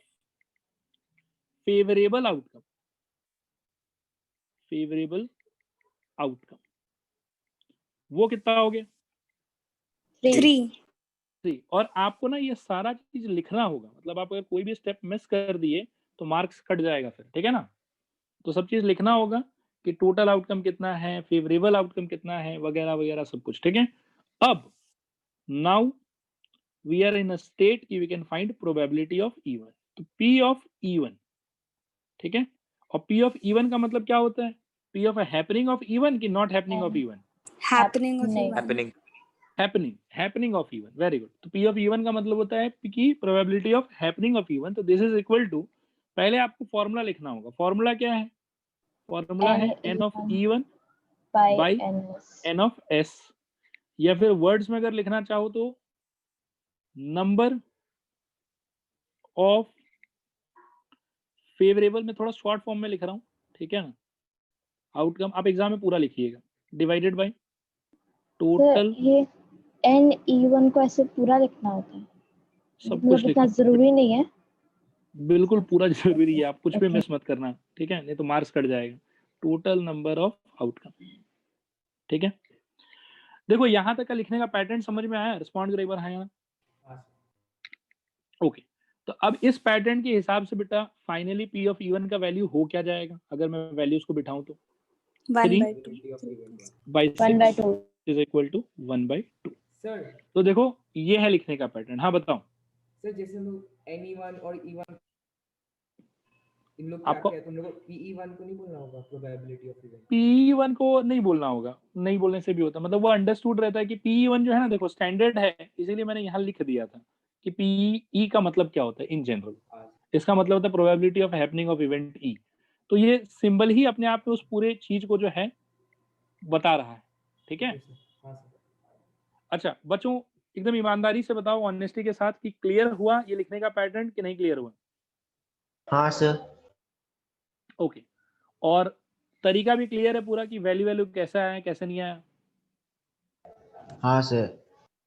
S1: favourable outcome, favourable outcome वो कितना हो गया?
S5: 3
S1: 3। और आपको ना ये सारा चीज लिखना होगा, मतलब आप अगर कोई भी स्टेप मिस कर दिए तो मार्क्स कट जाएगा फिर, ठीक है ना। तो सब चीज लिखना होगा कि टोटल आउटकम कितना है, फेवरेबल आउटकम कितना है, वगैरह वगैरह सब कुछ, ठीक है। अब now we are in a state कि we can find probability of event. तो P ऑफ इवन, ठीक है, और P ऑफ इवन का मतलब क्या होता है? P of happening of event कि not happening of event?
S5: Happening of
S3: नहीं।
S5: Event.
S8: Happening
S1: happening of event, very good. तो P ऑफ इवन का मतलब होता है कि probability of happening of event. तो दिस इज इक्वल टू, पहले आपको फॉर्मूला लिखना होगा। फॉर्मूला क्या है? फॉर्मूला है n of even by n of s, या फिर वर्ड्स में अगर लिखना चाहो तो नंबर ऑफ फेवरेबल, में थोड़ा शॉर्ट फॉर्म में लिख रहा हूँ, ठीक है ना। आउटकम आप एग्जाम में पूरा लिखिएगा, डिवाइडेड बाय टोटल,
S3: सर ये n e1 को ऐसे पूरा लिखना होता है,
S1: सब
S3: मतलब
S1: कुछ
S3: इतना
S1: लिखना
S3: जरूरी नहीं है।
S1: बिल्कुल पूरा जरूरी है, आप कुछ भी
S3: Okay.
S1: मिस मत करना, ठीक है, नहीं तो मार्क्स कट जाएगा। टोटल नंबर ऑफ आउटकम, ठीक है। देखो यहाँ तक का लिखने का पैटर्न समझ में आया? रिस्पॉन्ड करो एक बार हाँ या ना। ओके, तो अब इस पैटर्न के हिसाब से बेटा फाइनली P ऑफ इवन का वैल्यू हो क्या जाएगा अगर मैं वैल्यूज को बिठाऊं तो?
S5: 1/2
S1: by
S3: 1 by
S1: 6
S3: 2
S1: is equal to 1/2।
S4: Sir
S1: तो देखो ये है लिखने का पैटर्न। हाँ बताओ।
S4: सर जैसे हम लोग NE1 और E1 इन लोग क्या
S1: आपको
S4: कहते हैं, हम लोग को PE1 को नहीं बोलना होगा प्रोबेबिलिटी ऑफ इवेंट?
S1: P1 को नहीं बोलना होगा, नहीं बोलने से भी होता, मतलब वो अंडरस्टूड रहता है कि P1 जो है ना, देखो स्टैंडर्ड है, इसीलिए मैंने यहाँ लिख दिया था कि PE का मतलब क्या होता है इन जनरल। इसका मतलब होता है probability of happening of event E। तो ये सिंबल ही अपने आप में उस पूरे चीज को जो है बता रहा है, ठीक है।
S4: हाँ सर।
S1: अच्छा बच्चों एकदम ईमानदारी से बताओ, ऑनेस्टी के साथ, कि क्लियर हुआ ये लिखने का पैटर्न कि नहीं क्लियर हुआ?
S8: हाँ सर।
S1: ओके, और तरीका भी क्लियर है पूरा कि वैल्यू वैल्यू कैसा आया कैसे नहीं आया?
S8: हाँ सर।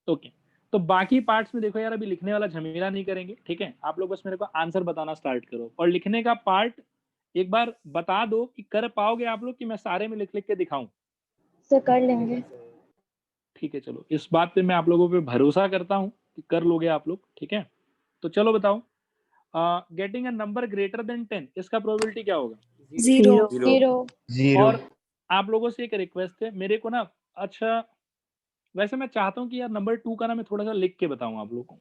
S1: ओके, तो बाकी पार्ट्स में देखो यार, अभी लिखने वाला झमेला नहीं करेंगे, ठीक है। आप लोग बस मेरे को आंसर बताना स्टार्ट करो, और लिखने का पार्ट एक बार बता दो कि कर पाओगे आप लोग, कि मैं सारे में लिख लिख के दिखाऊं?
S3: सर कर लेंगे।
S1: ठीक है, चलो इस बात पे मैं आप लोगों पे भरोसा करता हूं कि कर लोगे आप लोग, ठीक है। तो चलो बताओ, getting a number greater than 10, इसका प्रोबेबिलिटी क्या होगा?
S5: 0
S6: 0
S1: और आप लोगों से एक रिक्वेस्ट है मेरे को ना, अच्छा वैसे मैं चाहता हूँ कि यार नंबर 2 का ना मैं थोड़ा सा लिख के बताऊं आप लोगों को,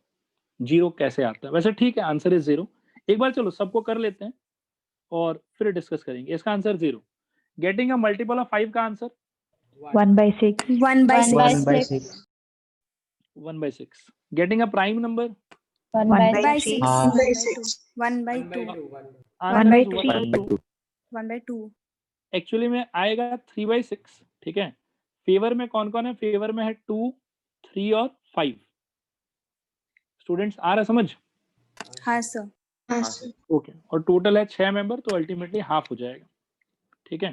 S1: 0 कैसे आता है। वैसे ठीक है, आंसर इज 0। एक बार चलो सबको कर लेते हैं और फिर डिस्कस करेंगे। इसका answer 0। Getting a multiple of 5 का answer
S2: 1/6.
S5: 1/6.
S1: 1/6. Getting a prime number.
S5: 1/6.
S6: हाँ
S5: 1/2.
S1: 1
S2: by
S1: is 1/2.
S5: 1/2.
S1: एक्चुअली में आएगा 3/6, ठीक है। फेवर में कौन कौन है? फेवर में है 2, 3 और 5। स्टूडेंट्स आ रहा समझ?
S5: हाँ सर.
S6: हाँ सर
S1: ओके, और टोटल है 6 मेंबर, तो अल्टीमेटली हाफ हो जाएगा, ठीक है।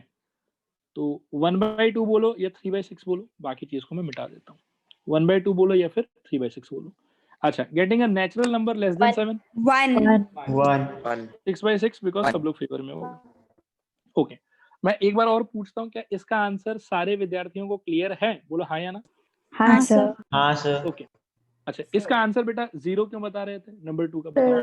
S1: तो 1/2 बोलो या 3/6 बोलो, बाकी चीज को मैं मिटा देता हूँ। 1/2 बोलो या फिर 3/6 बोलो। अच्छा, getting a natural number less than 7।
S5: 1.
S6: 1
S1: 6/6 because सब लोग फेवर में होगा। ओके, मैं एक बार और पूछता हूँ, क्या इसका आंसर सारे विद्यार्थियों को क्लियर है? बोलो हाँ या ना।
S2: हाँ
S5: हाँ
S2: सर.
S5: सर.
S6: हाँ सर
S1: ओके, अच्छा, इसका आंसर बेटा 0 क्यों बता रहे थे? नंबर 2 का बताओ।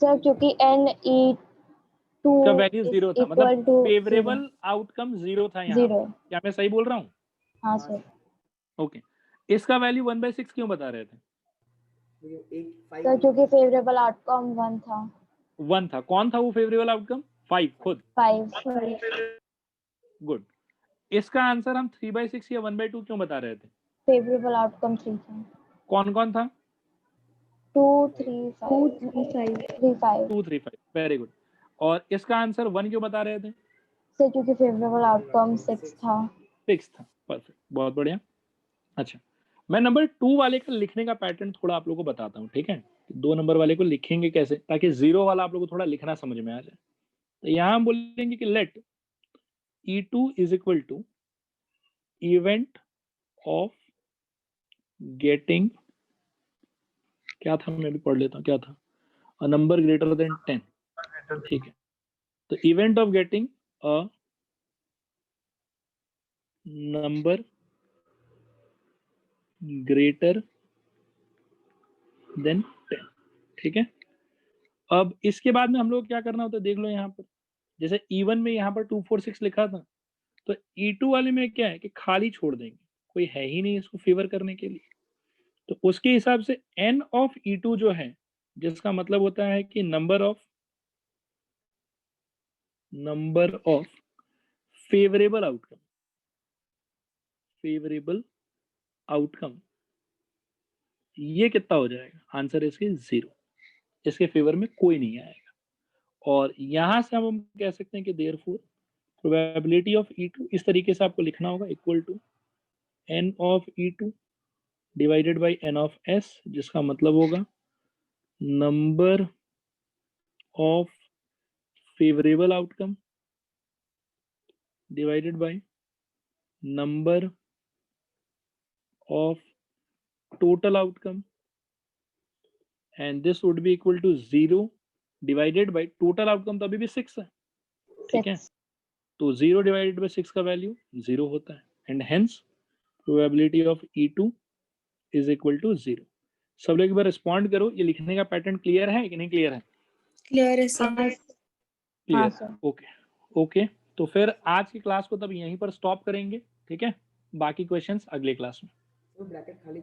S3: सर क्योंकि NE2
S1: का वैल्यू 0 था,
S3: इक्वल
S1: मतलब
S3: टू
S1: फेवरेबल आउटकम 0 था यहाँ।
S3: 0।
S1: क्या मैं सही बोल रहा हूँ?
S3: हाँ सर।
S1: ओके, इसका वैल्यू 1/6 क्यों बता रहे थे?
S3: सर क्योंकि फेवरेबल आउटकम 1 था।
S1: 1 था। कौन था वो फेवरेबल आउटकम? 5 खुद।
S3: 5
S1: गुड। इसका आंसर हम 3/6 या 1/2 क्यों बता रहे थे?
S3: फेवरेबल आउटकम 3 था।
S1: कौन कौन था?
S3: 2 3 5 3 5
S1: 2 3 5, वेरी गुड। और इसका आंसर 1 क्यों बता रहे थे?
S3: सर क्योंकि फेवरेबल आउटकम 6 था।
S1: 6 था। परफेक्ट, बहुत बढ़िया। अच्छा, मैं नंबर 2 वाले का लिखने का पैटर्न थोड़ा आप लोगों को बताता हूँ, ठीक है। 2 नंबर वाले को लिखेंगे कैसे, ताकि 0 वाला आप लोगों को थोड़ा लिखना समझ में आ जाए। तो यहाँ हम बोलेंगे कि let E2 is equal to event of getting, क्या था मैं भी पढ़ लेता हूँ, क्या था, अ नंबर ग्रेटर देन 10, ठीक है। तो event of getting a number greater than 10, ठीक है। अब इसके बाद में हम लोग क्या करना होता है, देख लो यहाँ पर, जैसे E1 में यहाँ पर 2 4 6 लिखा था, तो E2 वाले में क्या है कि खाली छोड़ देंगे, कोई है ही नहीं इसको फेवर करने के लिए। तो उसके हिसाब से n ऑफ E2 जो है, जिसका मतलब होता है कि नंबर ऑफ फेवरेबल आउटकम, ये कितना हो जाएगा? आंसर इसके 0, इसके फेवर में कोई नहीं आएगा। और यहां से हम कह सकते हैं कि देयरफॉर प्रोबेबिलिटी ऑफ E2 इस तरीके से आपको लिखना होगा, equal to n of E2 divided by n of S, जिसका मतलब होगा number of favourable outcome divided by number of total outcome, and this would be equal to 0 divided by total outcome, तो अभी भी 6 है, ठीक है। तो 0 डिवाइडेड बाय 6 का वैल्यू 0 होता है, and hence probability of E2 is equal to 0। सब लोग एक बार रिस्पॉन्ड करो, ये लिखने का पैटर्न क्लियर है कि नहीं क्लियर है?
S5: Clear है सर.
S3: हाँ
S1: क्लियर,
S3: सर।
S1: Okay okay. तो फिर आज की क्लास को तब यहीं पर स्टॉप करेंगे, ठीक है। बाकी क्वेश्चंस अगले क्लास में।
S4: ब्रैकेट खाली